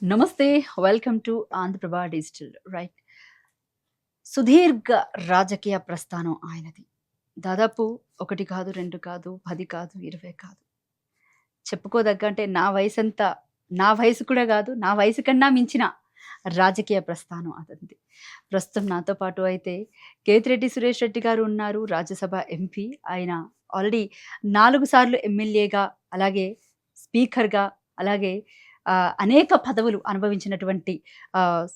నమస్తే. Welcome to Andhraprabha digital. Right. సుదీర్ఘ రాజకీయ ప్రస్థానం ఆయనది. దాదాపు 1 కాదు, 2 కాదు, 10 కాదు, 20 కాదు. చెప్పుకోదగ్గ అంటే నా వయసు కూడా కాదు, నా వయసు కన్నా మించిన రాజకీయ ప్రస్థానం అతనిది. ప్రస్తుతం నాతో పాటు అయితే కేతిరెడ్డి సురేష్ రెడ్డి గారు ఉన్నారు. రాజ్యసభ ఎంపీ. ఆయన ఆల్రెడీ 4 సార్లు ఎమ్మెల్యేగా, అలాగే స్పీకర్‌గా, అలాగే అనేక పదవులు అనుభవించినటువంటి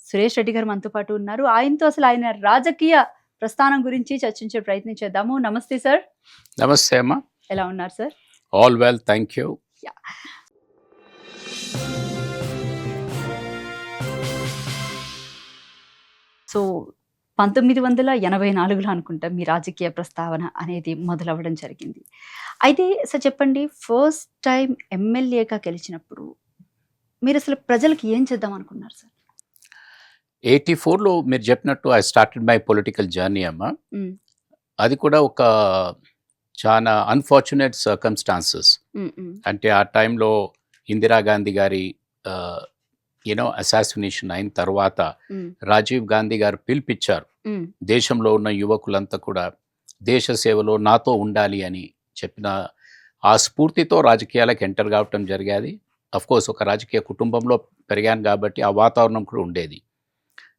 సురేష్ రెడ్డి గారు మనతో పాటు ఉన్నారు. ఆయనతో అసలు ఆయన రాజకీయ ప్రస్థానం గురించి చర్చించే ప్రయత్నం చేద్దాము. నమస్తే సార్. నమస్తే అమ్మా. ఎలా ఉన్నారు sir? All well, thank you. Yeah! So 1984లో అనుకుంటా మీ రాజకీయ ప్రస్తావన అనేది మొదలవ్వడం జరిగింది. అయితే సార్ చెప్పండి, ఫస్ట్ టైం ఎమ్మెల్యేగా గెలిచినప్పుడు మీరసలు ప్రజలకి ఏం చేద్దాం అనుకున్నారు సార్? 84లో మీరు చెప్పినట్టు I started my political journey అమ్మా. హ్మ్. అది కూడా ఒక చాలా అన్‌ఫార్చునేట్ సర్కమ్‌స్టాన్సెస్. హ్మ్. హ్మ్. అంటే ఆ టైంలో ఇందిరాగాంధీ గారి అసాసినేషన్ అయిన తర్వాత హ్మ్. రాజీవ్ గాంధీ గారు పిలిపిచ్చారు. హ్మ్. దేశంలో ఉన్న యువకులంతా కూడా దేశ సేవలో నాతో ఉండాలి అని చెప్పిన ఆ స్ఫూర్తితో రాజకీయాలకు ఎంటర్ కావటం జరిగేది. అఫ్కోర్స్ ఒక రాజకీయ కుటుంబంలో పెరిగాను కాబట్టి ఆ వాతావరణం కూడా ఉండేది.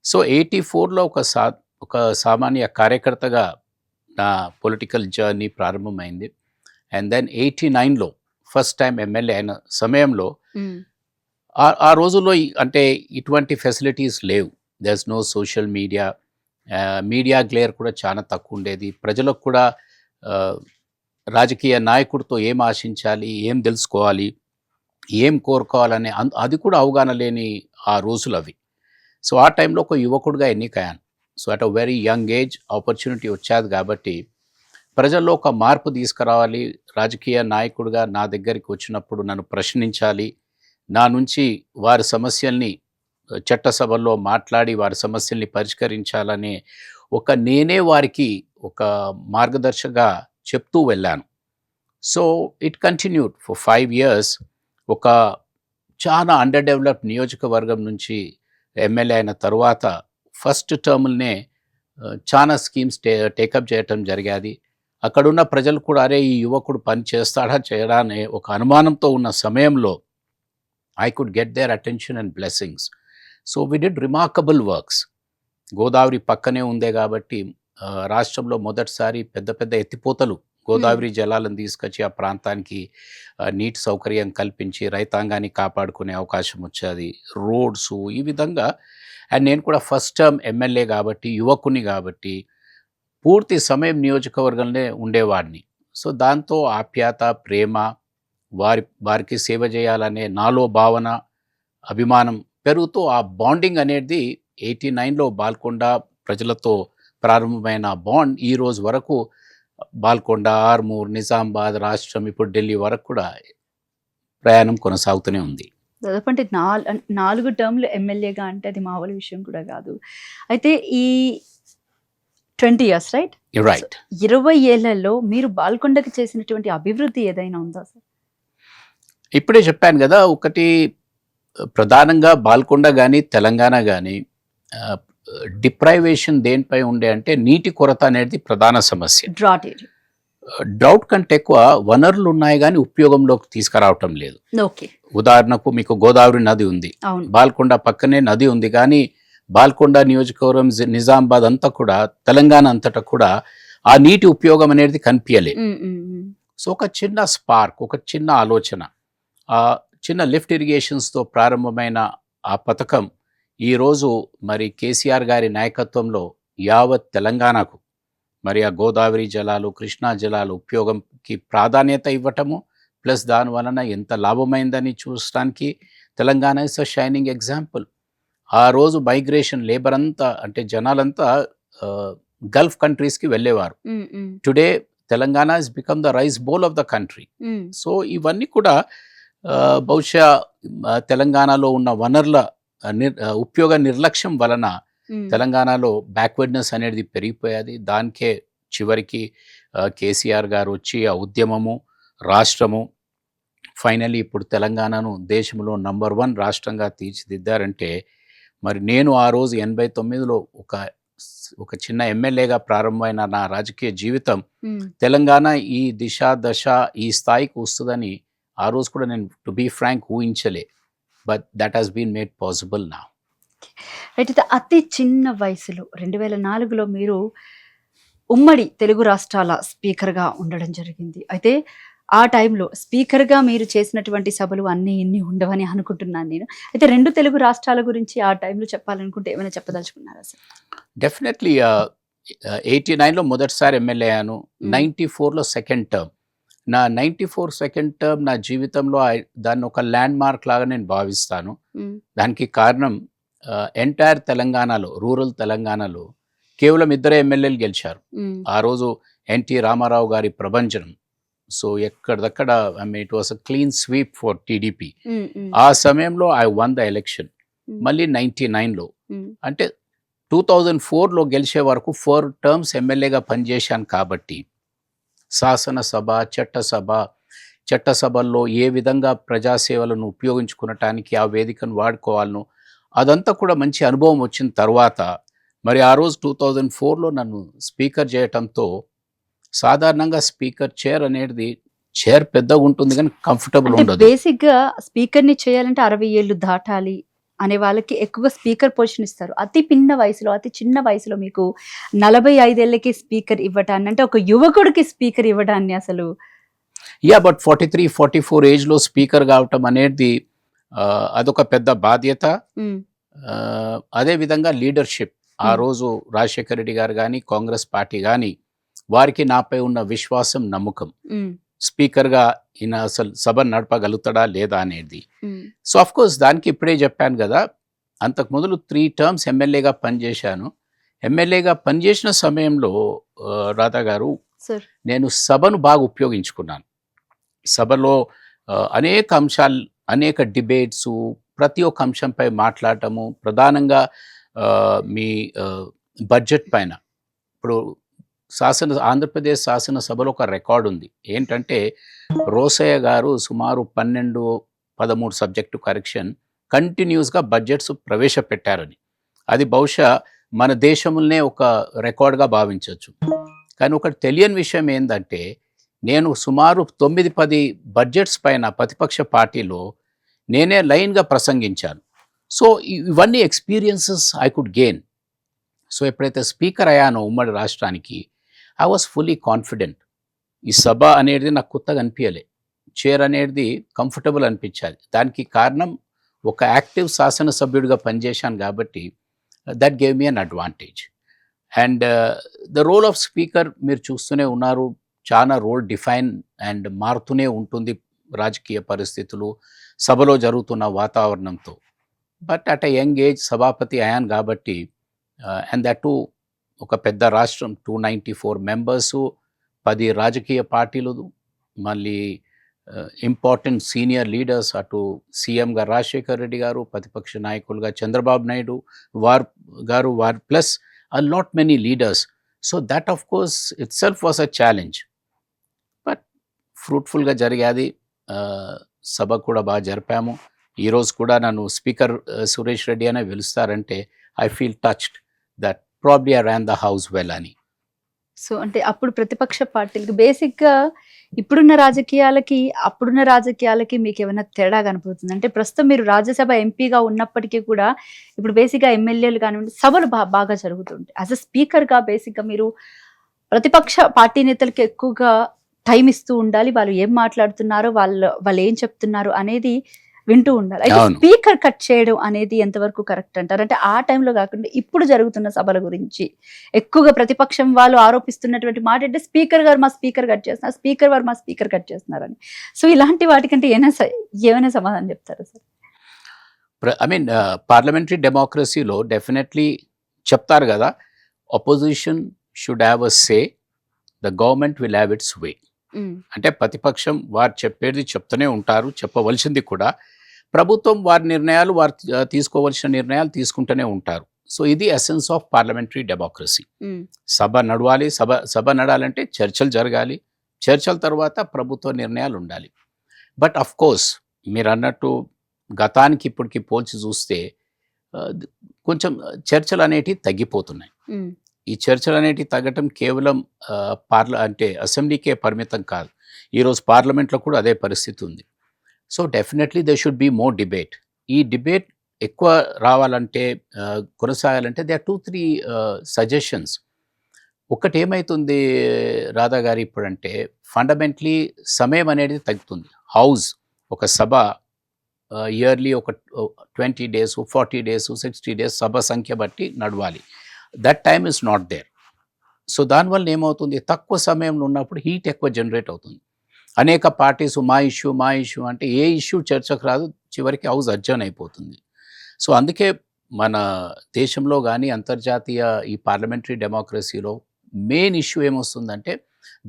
సో 84లో ఒక సామాన్య కార్యకర్తగా నా పొలిటికల్ జర్నీ ప్రారంభమైంది. అండ్ దెన్ 89లో ఫస్ట్ టైం ఎమ్మెల్యే అయిన సమయంలో హ్మ్. ఆ రోజుల్లో అంటే ఇటువంటి ఫెసిలిటీస్ లేవు. There's no social media. Media glare కూడా చాలా తక్కువ ఉండేది. ప్రజలకు కూడా ఆహ్, రాజకీయ నాయకుడితో ఏం ఆశించాలి, ఏం తెలుసుకోవాలి, ఏం కోరుకోవాలనే అది కూడా అవగాహన లేని ఆ రోజులవి. సో ఆ టైంలో ఒక యువకుడిగా ఎన్నికయ్యాను. So at a very young age opportunity వచ్చేది కాబట్టి ప్రజల్లో ఒక మార్పు తీసుకురావాలి. రాజకీయ నాయకుడిగా నా దగ్గరికి వచ్చినప్పుడు నన్ను ప్రశ్నించాలి. నా నుంచి వారి సమస్యల్ని చట్టసభల్లో మాట్లాడి వారి సమస్యల్ని పరిష్కరించాలనే నేనే వారికి ఒక మార్గదర్శిగా చెప్తూ వెళ్ళాను. So it continued for 5 years. ఒక చాలా అండర్ డెవలప్డ్ నియోజకవర్గం నుంచి ఎమ్మెల్యే అయిన తరువాత ఫస్ట్ టర్మ్‌లనే చాలా స్కీమ్స్ టేకప్ చేయటం జరిగాది. అక్కడున్న ప్రజలు కూడా అరే! ఈ యువకుడు పని చేస్తాడా? చేయడా? అనే ఒక అనుమానంతో ఉన్న సమయంలో I could get their attention and blessings. So we did remarkable works. Godavari పక్కనే ఉందే కాబట్టి రాష్ట్రంలో మొదటిసారి పెద్ద పెద్ద ఎత్తిపోతలు హ్మ్. గోదావరి జలాలను తీసుకొచ్చి ఆ ప్రాంతానికి నీటి సౌకర్యం కల్పించి రైతాంగాన్ని కాపాడుకునే అవకాశం వచ్చేది. రోడ్సు ఈ విధంగా. అండ్ నేను కూడా ఫస్ట్ టర్మ్ ఎమ్మెల్యే కాబట్టి, యువకుడిని కాబట్టి పూర్తి సమయం నియోజకవర్గంలోనే ఉండేవాడిని. సో దాంతో ఆప్యాయత, ప్రేమ, వారికి సేవ చేయాలనే నాలో భావన, అభిమానం పెరుగుతూ ఆ బాండింగ్ అనేది 89లో బాల్కొండ ప్రజలతో ప్రారంభమైన బాండ్ ఈ రోజు వరకు బాల్కొండ, ఆర్మూర్, నిజామాబాద్, రాష్ట్రం, ఇప్పుడు ఢిల్లీ వరకు కూడా ప్రయాణం కొనసాగుతూనే ఉంది. దాదాపు అంటే 4 టర్మ్‌లు ఎమ్మెల్యేగా అంటే అది మామూలు విషయం కూడా కాదు. అయితే ఈ 20 ఇయర్స్ రైట్? So right. 20 ఏళ్లలో మీరు బాల్కొండకి చేసినటువంటి అభివృద్ధి ఏదైనా ఉందా సార్? ఇప్పుడే చెప్పాను కదా! ఒకటి ప్రధానంగా బాల్కొండ గాని, తెలంగాణ గాని డిప్రైవేషన్ దేనిపై ఉండే అంటే నీటి కొరత అనేది ప్రధాన సమస్య. Drought area. డ్రౌట్ కంటే ఎక్కువ వనరులు ఉన్నాయి గాని ఉపయోగంలోకి తీసుకురావటం లేదు. ఓకే. ఉదాహరణకు మీకు గోదావరి నది ఉంది. అవును. బాల్కొండ పక్కనే నది ఉంది కానీ బాల్కొండ నియోజకవర్గం, నిజామాబాద్ అంతా కూడా తెలంగాణ అంతటా కూడా ఆ నీటి ఉపయోగం అనేది కనిపియలే. హ్మ్. హ్మ్. హ్మ్. సో ఒక చిన్న స్పార్క్, ఒక చిన్న ఆలోచన, ఆ చిన్న లిఫ్ట్ ఇరిగేషన్స్‌తో ప్రారంభమైన ఆ పథకం ఈరోజు మరి కేసీఆర్ గారి నాయకత్వంలో యావత్ తెలంగాణకు మరి ఆ గోదావరి జలాలు, కృష్ణా జలాలు ఉపయోగంకి ప్రాధాన్యత ఇవ్వటము, ప్లస్ దాని వలన ఎంత లాభమైందని చూడటానికి Telangana is a shining example. ఆ రోజు మైగ్రేషన్ లేబర్ అంతా అంటే జనాలంతా గల్ఫ్ కంట్రీస్‌కి వెళ్ళేవారు. హ్మ్. హ్మ్. Today Telangana has become the rice bowl of the country. హ్మ్. సో ఇవన్నీ కూడా బహుశా తెలంగాణలో ఉన్న వనరుల ఉపయోగ నిర్లక్ష్యం వలన హ్మ్. తెలంగాణలో బ్యాక్వర్డ్‌నెస్ అనేది పెరిగిపోయేది. దానికే చివరికి కేసీఆర్ గారు వచ్చి ఆ ఉద్యమము, రాష్ట్రము ఫైనల్లీ ఇప్పుడు తెలంగాణను దేశంలో నంబర్ 1 రాష్ట్రంగా తీర్చిదిద్దారంటే, మరి నేను ఆ రోజు 89లో ఒక చిన్న ఎమ్మెల్యేగా ప్రారంభమైన నా రాజకీయ జీవితం హ్మ్. తెలంగాణ ఈ దిశ, దశ ఈ స్థాయికి వస్తదని ఆ రోజు కూడా నేను టు బీ ఫ్రాంక్ ఊహించలే. But that has been made possible now. అయితే అతి చిన్న వయసులో 2004లో మీరు ఉమ్మడి తెలుగు రాష్ట్రాల స్పీకర్‌గా ఉండడం జరిగింది. అయితే ఆ టైంలో స్పీకర్‌గా మీరు చేసినటువంటి సభలు అన్నీ ఇన్ని ఉండవని అనుకుంటున్నాను నేను. అయితే 2 తెలుగు రాష్ట్రాల గురించి ఆ టైంలో చెప్పాలనుకుంటే ఏమైనా చెప్పదలుచుకున్నారా సార్? డెఫినెట్లీ 89లో మొదటిసారి ఎమ్మెల్యే అయ్యాను. హ్మ్. 94లో సెకండ్ టర్మ్. నా 94 సెకండ్ టర్మ్ నా జీవితంలో దాన్ని ఒక ల్యాండ్ మార్క్ లాగా నేను భావిస్తాను. హ్మ్. దానికి కారణం ఎంటైర్ తెలంగాణలో, రూరల్ తెలంగాణలో కేవలం 2 ఎమ్మెల్యేలు గెలిచారు. హ్మ్. ఆ రోజు ఎన్టీ రామారావు గారి ప్రభంజనం. సో ఎక్కడిదక్కడ I mean it was a clean sweep for TDP. Hmm. Hmm. ఆ సమయంలో ఐ వన్ ద ఎలక్షన్. హ్మ్. మళ్ళీ 99లో హ్మ్. అంటే 2004లో గెలిచే వరకు 4 టర్మ్స్ ఎమ్మెల్యేగా పనిచేశాను కాబట్టి శాసనసభ, చట్టసభల్లో ఏ విధంగా ప్రజాసేవలను ఉపయోగించుకునటానికి ఆ వేదికను వాడుకోవాలనో అదంతా కూడా మంచి అనుభవం వచ్చిన తర్వాత మరి ఆ రోజు 2004లో నన్ను స్పీకర్ చేయటంతో సాధారణంగా స్పీకర్ చైర్ పెద్దగా ఉంటుంది కానీ కంఫర్టబుల్ అంటే ఉండదు. బేసిక్‌గా స్పీకర్‌ని చేయాలంటే 60 ఏళ్ళు దాటాలి అనే వాళ్ళకి ఎక్కువగా స్పీకర్ పొజిషన్ ఇస్తారు. అతి చిన్న వయసులో మీకు 45 ఏళ్ళకి స్పీకర్ ఇవ్వటాన్ని అంటే ఒక యువకుడికి స్పీకర్ ఇవ్వడాన్ని అసలు బట్ 43, 44 ఏజ్‌లో స్పీకర్ కావటం అనేది అదొక పెద్ద బాధ్యత. హ్మ్. అదేవిధంగా లీడర్‌షిప్. ఆ హ్మ్. రోజు రాజశేఖర రెడ్డి గారు గానీ, కాంగ్రెస్ పార్టీ గానీ, వారికి నాపై ఉన్న విశ్వాసం, నమ్మకం. హ్మ్. స్పీకర్‌గా ఈయన అసలు సభను నడపగలుగుతాడా లేదా అనేది. హ్మ్. సో, ఆఫ్‌కోర్స్ దానికి ఇప్పుడే చెప్పాను గదా! అంతకు మొదలు 3 టర్మ్స్ ఎమ్మెల్యేగా పనిచేశాను. ఎమ్మెల్యేగా పనిచేసిన సమయంలో రాధా గారు, సార్. నేను సభను బాగా ఉపయోగించుకున్నాను. సభలో అనేక అంశాలు, అనేక డిబేట్సు, ప్రతి ఒక్క అంశంపై మాట్లాడటము, ప్రధానంగా మీ బడ్జెట్ పైన. ఇప్పుడు ఆంధ్రప్రదేశ్ శాసనసభలో ఒక రికార్డ్ ఉంది. ఏంటంటే రోసయ్య గారు సుమారు 12, 13 సబ్జెక్టు కరెక్షన్ కంటిన్యూస్‌గా బడ్జెట్స్ ప్రవేశపెట్టారని. అది బహుశా మన దేశంలోనే ఒక రికార్డ్‌గా భావించొచ్చు. కానీ ఒకటి తెలియని విషయం ఏందంటే, నేను సుమారు 9, 10 బడ్జెట్స్ పైన ప్రతిపక్ష పార్టీలో నేనే లైన్‌గా ప్రసంగించాను. సో, ఇవన్నీ experiences I could gain. So, ఎప్పుడైతే స్పీకర్ అయ్యానో ఉమ్మడి రాష్ట్రానికి, ఐ వాస్ ఫుల్లీ కాన్ఫిడెంట్. ఈ సభ అనేది నాకు కొత్తగా అనిపియలే. చైర్ అనేది కంఫర్టబుల్ అనిపించాలి. దానికి కారణం ఒక యాక్టివ్ శాసనసభ్యుడిగా పనిచేశాను కాబట్టి that gave me an advantage. And the role of speaker మీరు చూస్తూనే ఉన్నారు. చాలా రోల్ డిఫైన్ అండ్ మారుతూనే ఉంటుంది రాజకీయ పరిస్థితులు, సభలో జరుగుతున్న వాతావరణంతో. But at a young age సభాపతి అయ్యాను కాబట్టి అండ్ దట్ టూ ఒక పెద్ద రాష్ట్రం 294 మెంబర్సు, 10 రాజకీయ పార్టీలు, మళ్ళీ ఇంపార్టెంట్ సీనియర్ లీడర్స్ అటు సీఎంగా రాజశేఖర్ రెడ్డి గారు, ప్రతిపక్ష నాయకులుగా చంద్రబాబు నాయుడు వారు plus a lot many leaders. So that of course itself was a challenge. But ఫ్రూట్ఫుల్గా జరిగాది. సభ కూడా బాగా జరిపాము. ఈరోజు కూడా నన్ను స్పీకర్ సురేష్ రెడ్డి అనే పిలుస్తారంటే I feel touched that probably I ran the house well అని. సో, అంటే అప్పుడు ప్రతిపక్ష పార్టీలకి బేసిక్‌గా అప్పుడున్న రాజకీయాలకి మీకేమైనా తేడా కనపడుతుందా? అంటే ప్రస్తుతం మీరు రాజ్యసభ ఎంపీగా ఉన్నప్పటికీ కూడా ఇప్పుడు బేసిక్‌గా ఎమ్మెల్యేలు కానివ్వండి సభలు బాగా జరుగుతుంటాయి. యాస్ ఎ స్పీకర్‌గా బేసిక్‌గా మీరు ప్రతిపక్ష పార్టీ నేతలకి ఎక్కువగా టైమ్ ఇస్తూ ఉండాలి. వాళ్ళు ఏం మాట్లాడుతున్నారో, వాళ్ళు ఏం చెప్తున్నారు అనేది వింటూ ఉండాలి. అయితే అవును. స్పీకర్ కట్ చేయడం అనేది ఎంతవరకు కరెక్ట్ అంటారు? అంటే ఆ టైంలో కాకుండా ఇప్పుడు జరుగుతున్న సభల గురించి ఎక్కువగా ప్రతిపక్షం వాళ్ళు ఆరోపిస్తున్నటువంటి మాట అంటే స్పీకర్ గారు మా స్పీకర్ కట్ చేస్తున్నారు, స్పీకర్ వారు మా స్పీకర్ కట్ చేస్తున్నారని. సో ఇలాంటి వాటికంటే ఏమైనా సమాధానం చెప్తారా సార్? ఐ మీన్ పార్లమెంటరీ డెమోక్రసీలో డెఫినెట్లీ చెప్తారు కదా, opposition should have a say, the government will have its way. అంటే ప్రతిపక్షం వారు చెప్పేది చెప్తూనే ఉంటారు, చెప్పవలసింది కూడా. ప్రభుత్వం వారి నిర్ణయాలు వారు తీసుకోవలసిన నిర్ణయాలు తీసుకుంటూనే ఉంటారు. సో ఇది ఎసెన్స్ ఆఫ్ పార్లమెంటరీ డెమోక్రసీ. సభ నడవాలి, సభ నడాలంటే చర్చలు జరగాలి, చర్చల తర్వాత ప్రభుత్వ నిర్ణయాలు ఉండాలి. బట్ అఫ్ కోర్స్ మీరు అన్నట్టు గతానికి ఇప్పటికి పోల్చి చూస్తే కొంచెం చర్చలు అనేటివి తగ్గిపోతున్నాయి. ఉమ్, ఈ చర్చలు అనేటివి తగ్గటం కేవలం అంటే అసెంబ్లీకే పరిమితం కాదు. ఈరోజు పార్లమెంట్లో కూడా అదే పరిస్థితి ఉంది. So definitely they should be more debate. ఈ డిబేట్ ఎక్కువ రావాలంటే కొనసాగాలంటే దే ఆర్ 2-3 సజెషన్స్. ఒకటి ఏమైతుంది రాధా గారు ఇప్పుడంటే ఫండమెంటలీ సమయం అనేది తగ్గుతుంది. హౌస్ ఒక సభ ఇయర్లీ ఒక 20 డేస్ 40 డేస్ 60 డేస్ సభ సంఖ్య బట్టి నడవాలి. That time is not there. So దానివల్ల ఏమవుతుంది, తక్కువ సమయంలో ఉన్నప్పుడు హీట్ ఎక్కువ జనరేట్ అవుతుంది. అనేక పార్టీస్ మా ఇష్యూ అంటే ఏ ఇష్యూ చర్చకు రాదు, చివరికి హౌస్ అడ్జర్న్ అయిపోతుంది. సో అందుకే మన దేశంలో కానీ అంతర్జాతీయ ఈ పార్లమెంటరీ డెమోక్రసీలో మెయిన్ ఇష్యూ ఏమొస్తుందంటే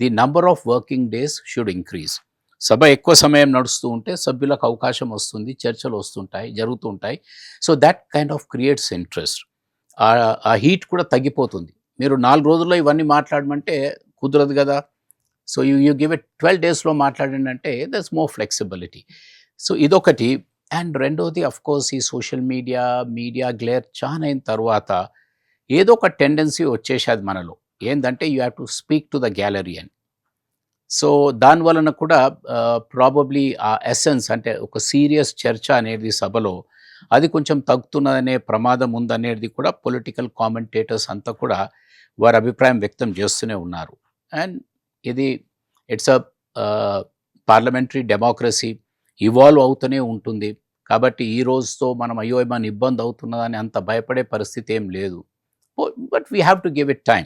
the number of working days should increase. సభ ఎక్కువ సమయం నడుస్తూ ఉంటే సభ్యులకు అవకాశం వస్తుంది, చర్చలు జరుగుతూ ఉంటాయి. So that kind of creates interest. ఆ హీట్ కూడా తగ్గిపోతుంది. మీరు 4 రోజుల్లో ఇవన్నీ మాట్లాడమంటే కుదరదు కదా. సో యూ గివ్ ఇట్ 12 డేస్లో మాట్లాడండి అంటే దట్స్ మోర్ ఫ్లెక్సిబిలిటీ. సో ఇదొకటి. అండ్ రెండోది కోర్స్ ఈ సోషల్ మీడియా గ్లేర్ చాలా అయిన తర్వాత ఏదో ఒక టెండెన్సీ వచ్చేసేది మనలో. ఏంటంటే you have to speak to the gallery అని. సో దానివలన కూడా ప్రాబబ్లీ ఆ ఎసెన్స్ అంటే ఒక సీరియస్ చర్చ అనేది సభలో అది కొంచెం తగ్గుతున్నదనే ప్రమాదం ఉందనేది కూడా పొలిటికల్ కామెంటేటర్స్ అంతా కూడా వారి అభిప్రాయం వ్యక్తం చేస్తూనే ఉన్నారు. అండ్ ఇది it's a parliamentary democracy, evolve అవుతూనే ఉంటుంది. కాబట్టి ఈ రోజుతో మనం అయ్యో ఏమైనా ఇబ్బంది అవుతున్నదని అంత భయపడే పరిస్థితి ఏం లేదు. But we have to give it time.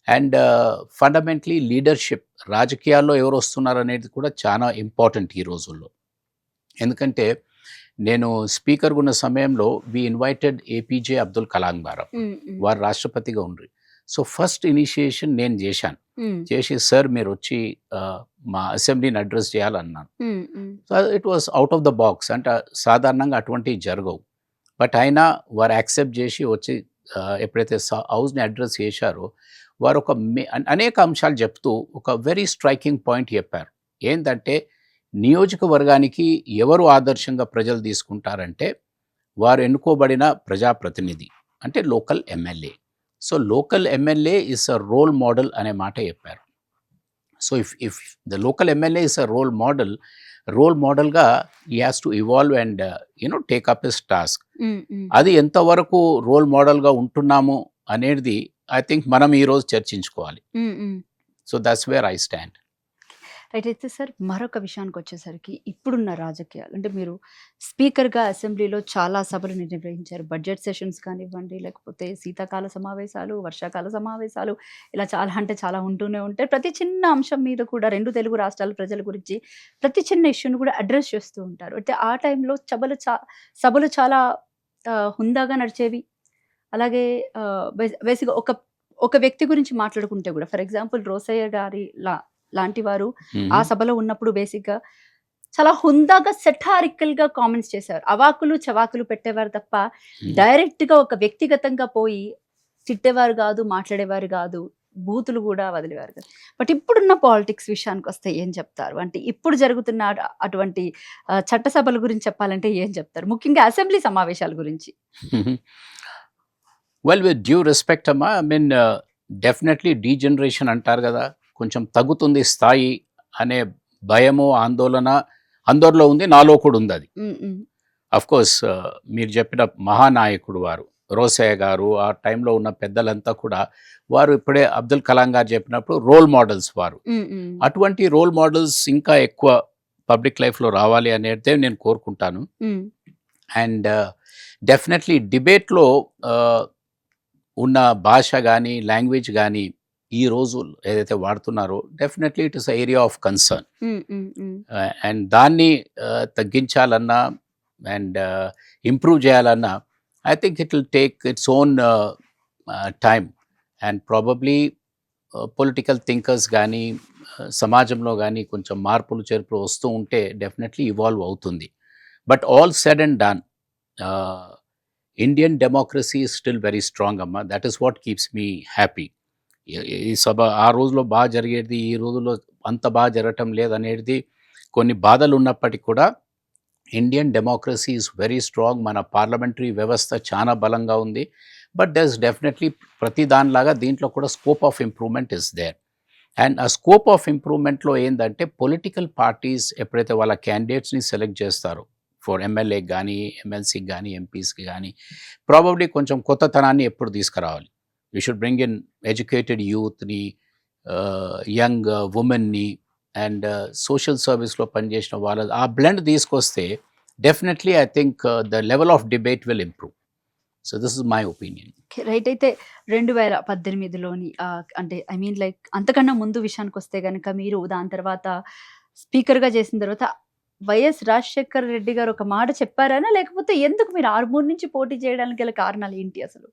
And fundamentally leadership, రాజకీయాల్లో ఎవరు వస్తున్నారు అనేది కూడా చాలా ఇంపార్టెంట్ ఈ రోజుల్లో. ఎందుకంటే నేను స్పీకర్గా ఉన్న సమయంలో వి ఇన్వైటెడ్ ఏపీజే అబ్దుల్ కలాం గారు, వారు రాష్ట్రపతిగా ఉండ్రి. సో ఫస్ట్ ఇనిషియేషన్ నేను చేసి సార్ మీరు వచ్చి మా అసెంబ్లీని అడ్రస్ చేయాలన్నాను. So it was out of the box. అంటే సాధారణంగా అటువంటివి జరగవు. బట్ అయినా వారు యాక్సెప్ట్ చేసి వచ్చి ఎప్పుడైతే హౌస్ని అడ్రస్ చేశారో వారు అనేక అంశాలు చెప్తూ ఒక వెరీ స్ట్రైకింగ్ పాయింట్ చెప్పారు. ఏంటంటే నియోజకవర్గానికి ఎవరు ఆదర్శంగా ప్రజలు తీసుకుంటారంటే వారు ఎన్నుకోబడిన ప్రజాప్రతినిధి అంటే local MLA. So local MLA is a role model అనే మాట చెప్పారు. So if the local MLA is a role మోడల్గా ఈ has to evolve and take up his task. అది ఎంతవరకు రోల్ మోడల్గా ఉంటున్నాము అనేది ఐ థింక్ మనం ఈరోజు చర్చించుకోవాలి. So that's where I stand. Right. అయితే సార్ మరొక విషయానికి వచ్చేసరికి ఇప్పుడున్న రాజకీయాలు అంటే మీరు స్పీకర్గా అసెంబ్లీలో చాలా సభలు నిర్వహించారు. బడ్జెట్ సెషన్స్ కానివ్వండి, లేకపోతే శీతాకాల సమావేశాలు, వర్షాకాల సమావేశాలు, ఇలా చాలా ఉంటూనే ఉంటాయి. ప్రతి చిన్న అంశం మీద కూడా 2 తెలుగు రాష్ట్రాల ప్రజల గురించి ప్రతి చిన్న ఇష్యూని కూడా అడ్రస్ చేస్తూ ఉంటారు. అయితే ఆ టైంలో సభలు చాలా హుందాగా నడిచేవి. అలాగే బేసిక్గా ఒక వ్యక్తి గురించి మాట్లాడుకుంటే కూడా ఫర్ ఎగ్జాంపుల్ రోసయ్య గారి లాంటి వారు ఆ సభలో ఉన్నప్పుడు బేసిక్గా చాలా హుందాగా సెటారికల్గా కామెంట్స్ చేశారు. అవాకులు చవాకులు పెట్టేవారు తప్ప డైరెక్ట్గా ఒక వ్యక్తిగతంగా పోయి తిట్టేవారు కాదు, మాట్లాడేవారు కాదు, బూతులు కూడా వదిలేవారు కాదు. బట్ ఇప్పుడున్న పాలిటిక్స్ విషయానికి వస్తే ఏం చెప్తారు? అంటే ఇప్పుడు జరుగుతున్న అటువంటి చట్టసభల గురించి చెప్పాలంటే ఏం చెప్తారు? ముఖ్యంగా అసెంబ్లీ సమావేశాల గురించి. వెల్ విత్ డ్యూ రెస్పెక్ట్ అమ్మా, ఐ మీన్ డెఫినెట్లీ డీజనరేషన్ అంటారు కదా, కొంచెం తగ్గుతుంది స్థాయి అనే భయము ఆందోళన అందరిలో ఉంది, నాలో కూడా ఉంది. అది కోర్స్ మీరు చెప్పిన మహానాయకుడు వారు రోసయ్య గారు, ఆ టైంలో ఉన్న పెద్దలంతా కూడా వారు ఇప్పుడే అబ్దుల్ కలాం గారు చెప్పినప్పుడు రోల్ మోడల్స్ వారు. అటువంటి రోల్ మోడల్స్ ఇంకా ఎక్కువ పబ్లిక్ లైఫ్లో రావాలి అనేది నేను కోరుకుంటాను. అండ్ డెఫినెట్లీ డిబేట్లో ఉన్న భాష కానీ లాంగ్వేజ్ కానీ ఈ రోజు ఏదైతే వాడుతున్నారో definitely it is area of concern. And దాన్ని తగ్గించాలన్నా అండ్ ఇంప్రూవ్ చేయాలన్నా I think it will take its own time. And probably political thinkers కానీ సమాజంలో కానీ కొంచెం మార్పులు చేర్పులు వస్తూ ఉంటే డెఫినెట్లీ ఇవాల్వ్ అవుతుంది. But all said and done, Indian democracy is still very strong అమ్మా. That is what keeps me happy. ఈ సభ ఆ రోజులో బాగా జరిగేది ఈ రోజుల్లో అంత బాగా జరగటం లేదనేది కొన్ని బాధలు ఉన్నప్పటికీ కూడా Indian democracy is very strong. మన పార్లమెంటరీ వ్యవస్థ చాలా బలంగా ఉంది. బట్ దెర్స్ డెఫినెట్లీ ప్రతి దానిలాగా దీంట్లో కూడా scope of improvement is there. And ఆ స్కోప్ ఆఫ్ ఇంప్రూవ్మెంట్లో ఏంటంటే పొలిటికల్ పార్టీస్ ఎప్పుడైతే వాళ్ళ క్యాండిడేట్స్ని సెలెక్ట్ చేస్తారో ఫర్ ఎమ్మెల్యేకి కానీ ఎమ్మెల్సీకి కానీ ఎంపీస్కి కానీ ప్రాబబ్లీ కొంచెం కొత్తతనాన్ని ఎప్పుడు తీసుకురావాలి. We should bring in educated యూత్ని, యంగ్ ఉమెన్ని అండ్ సోషల్ సర్వీస్లో పనిచేసిన వాళ్ళ ఆ బ్లెండ్ తీసుకొస్తే definitely I think the level of debate will improve. So this is my opinion. Right. అయితే 2018లోని అంటే ఐ మీన్ లైక్ అంతకన్నా ముందు విషయానికి వస్తే గనక మీరు దాని తర్వాత స్పీకర్గా చేసిన తర్వాత వైఎస్ రాజశేఖర రెడ్డి గారు ఒక మాట చెప్పారనా, లేకపోతే ఎందుకు మీరు ఆర్మూర్ నుంచి పోటీ చేయడానికి గల కారణాలు ఏంటి అసలు?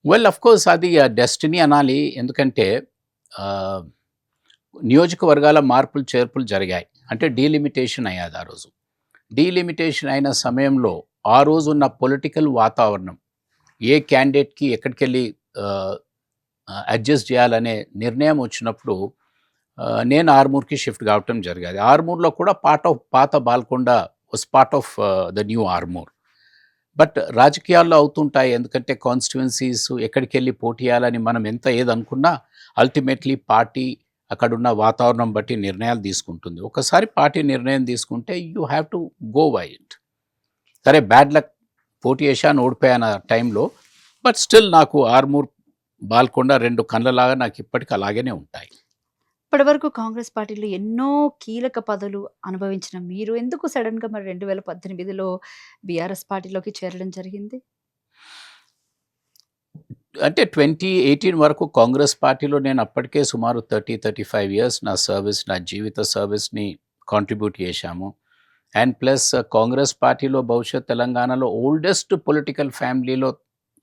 వెల్ అఫ్ కోర్స్ అది డెస్టినీ అనాలి. ఎందుకంటే నియోజకవర్గాల మార్పులు చేర్పులు జరిగాయి. అంటే డీలిమిటేషన్ అయ్యాది ఆ రోజు. డీలిమిటేషన్ అయిన సమయంలో ఆ రోజున్న పొలిటికల్ వాతావరణం ఏ క్యాండిడేట్కి ఎక్కడికెళ్ళి అడ్జస్ట్ చేయాలనే నిర్ణయం వచ్చినప్పుడు నేను ఆర్మూర్కి షిఫ్ట్ కావటం జరిగేది. ఆర్మూర్లో కూడా పాత Balkonda was part of the new Armoor. But రాజకీయాల్లో అవుతుంటాయి. ఎందుకంటే కాన్స్టిట్యువెన్సీస్ ఎక్కడికి వెళ్ళి పోటీ చేయాలని మనం ఎంత ఏదనుకున్నా అల్టిమేట్లీ పార్టీ అక్కడున్న వాతావరణం బట్టి నిర్ణయాలు తీసుకుంటుంది. ఒకసారి పార్టీ నిర్ణయం తీసుకుంటే you have to go by it. సరే బ్యాడ్ లక్, పోటీ చేశాను, ఓడిపోయాను ఆ టైంలో. బట్ స్టిల్ నాకు ఆర్మూర్ బాల్కొండ రెండు కళ్ళలాగా నాకు ఇప్పటికీ అలాగనే ఉంటాయి. ఇప్పటివరకు కాంగ్రెస్ పార్టీలో ఎన్నో కీలక పదవులు అనుభవించిన మీరు ఎందుకు సడన్గా మరి 2018లో బీఆర్ఎస్ పార్టీలోకి చేరడం జరిగింది? అంటే 2018 వరకు కాంగ్రెస్ పార్టీలో నేను అప్పటికే సుమారు 35 ఇయర్స్ నా జీవిత సర్వీస్ని కాంట్రిబ్యూట్ చేశాము. అండ్ ప్లస్ కాంగ్రెస్ పార్టీలో బహుశా తెలంగాణలో ఓల్డెస్ట్ పొలిటికల్ ఫ్యామిలీలో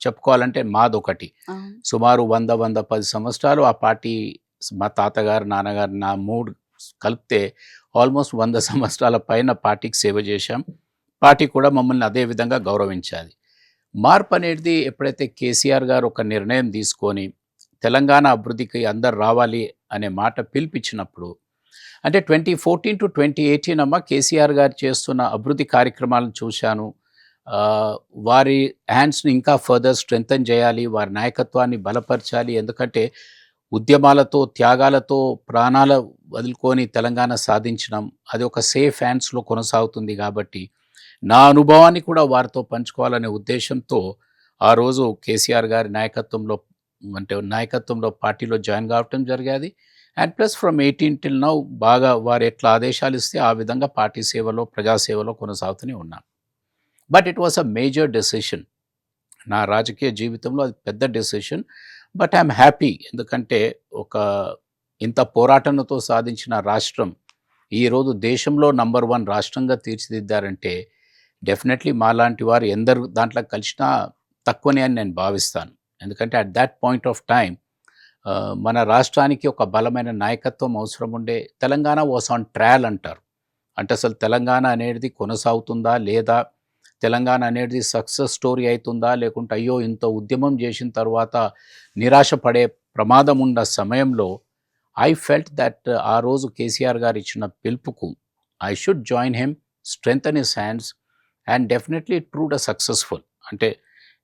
చెప్పుకోవాలంటే మాదొకటి. సుమారు 110 సంవత్సరాలు ఆ పార్టీ, మా తాతగారు నాన్నగారు నా మూడు కలిపితే ఆల్మోస్ట్ 100 సంవత్సరాల పైన పార్టీకి సేవ చేశాం. పార్టీ కూడా మమ్మల్ని అదే విధంగా గౌరవించాలి. మార్పు అనేది ఎప్పుడైతే కేసీఆర్ గారు ఒక నిర్ణయం తీసుకొని తెలంగాణ అభివృద్ధికి అందరు రావాలి అనే మాట పిలిపించినప్పుడు, అంటే 2014 to 2018 అమ్మ కేసీఆర్ గారు చేస్తున్న అభివృద్ధి కార్యక్రమాలను చూశాను. వారి హ్యాండ్స్ని ఇంకా ఫర్దర్ స్ట్రెంగ్తన్ చేయాలి, వారి నాయకత్వాన్ని బలపరచాలి. ఎందుకంటే ఉద్యమాలతో త్యాగాలతో ప్రాణాల వదులుకొని తెలంగాణ సాధించడం అది ఒక సేఫ్ హ్యాండ్స్లో కొనసాగుతుంది. కాబట్టి నా అనుభవాన్ని కూడా వారితో పంచుకోవాలనే ఉద్దేశంతో ఆ రోజు కేసీఆర్ గారి నాయకత్వంలో పార్టీలో జాయిన్ కావటం జరిగేది. And plus from 18 till now బాగా వారు ఎట్లా ఆదేశాలు ఇస్తే ఆ విధంగా పార్టీ సేవలో, ప్రజాసేవలో కొనసాగుతూనే ఉన్నాను. But it was a major decision. నా రాజకీయ జీవితంలో అది పెద్ద డెసిషన్. But I'm happy. ఎందుకంటే ఇంత పోరాటంతో సాధించిన రాష్ట్రం ఈరోజు దేశంలో నంబర్ 1 రాష్ట్రంగా తీర్చిదిద్దారంటే డెఫినెట్లీ మాలాంటి వారు ఎందరు దాంట్లో కలిసినా తక్కువనే అని నేను భావిస్తాను. ఎందుకంటే at that point of time మన రాష్ట్రానికి ఒక బలమైన నాయకత్వం అవసరం ఉండే. తెలంగాణ వాస్ ఆన్ ట్రయల్ అంటారు. అంటే అసలు తెలంగాణ అనేది కొనసాగుతుందా లేదా, తెలంగాణ అనేది సక్సెస్ స్టోరీ అవుతుందా, లేకుంటే అయ్యో ఇంత ఉద్యమం చేసిన తర్వాత నిరాశ పడే ప్రమాదం ఉన్న సమయంలో ఐ ఫెల్ట్ దట్ ఆ రోజు కేసీఆర్ గారు ఇచ్చిన పిలుపుకు I should join him, strengthen his hands and definitely it proved a successful. అంటే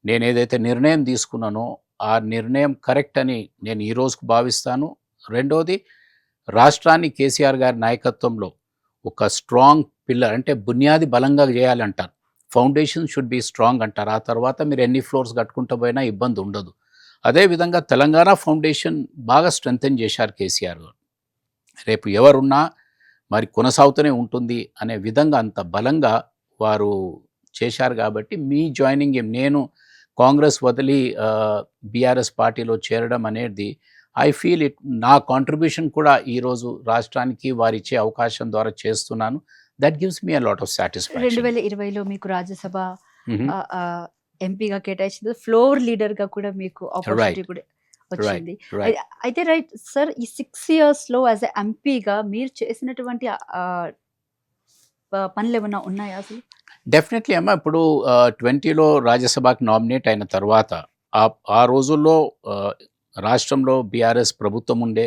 నేను ఏదైతే నిర్ణయం తీసుకున్నానో ఆ నిర్ణయం కరెక్ట్ అని నేను ఈ రోజుకు భావిస్తాను. రెండోది, రాష్ట్రాన్ని కేసీఆర్ గారి నాయకత్వంలో ఒక స్ట్రాంగ్ పిల్లర్, అంటే బునియాది బలంగా చేయాలంటారు. ఫౌండేషన్ షుడ్ బి స్ట్రాంగ్ అంటారు. ఆ తర్వాత మీరు ఎన్ని ఫ్లోర్స్ కట్టుకుంటూ పోయినా ఇబ్బంది ఉండదు. అదేవిధంగా తెలంగాణ ఫౌండేషన్ బాగా స్ట్రెంగ్తన్ చేశారు కేసీఆర్ గారు. రేపు ఎవరున్నా మరి కొనసాగుతూనే ఉంటుంది అనే విధంగా అంత బలంగా వారు చేశారు. కాబట్టి మీ జాయినింగ్ నేను కాంగ్రెస్ వదిలి బీఆర్ఎస్ పార్టీలో చేరడం అనేది ఐ ఫీల్ ఇట్ నా కాంట్రిబ్యూషన్ కూడా ఈరోజు రాష్ట్రానికి వారిచ్చే అవకాశం ద్వారా చేస్తున్నాను. That gives me a lot of satisfaction. 2020లో మీకు రాజ్యసభ ఎంపీగా కేటాయించింది, ఫ్లోర్ లీడర్గా కూడా మీకు ఆపర్చునిటీ కూడా వచ్చింది. అయితే రైట్ సార్, ఈ 6 yearsలో యాజ్ ఎ ఎంపీగా మీరు చేసినటువంటి పనులు ఏమైనా ఉన్నాయా అసలు? డెఫినెట్లీ అమ్మ. ఇప్పుడు 20లో రాజ్యసభకి నామినేట్ అయిన తర్వాత ఆ రోజుల్లో రాష్ట్రంలో బీఆర్ఎస్ ప్రభుత్వం ఉండే.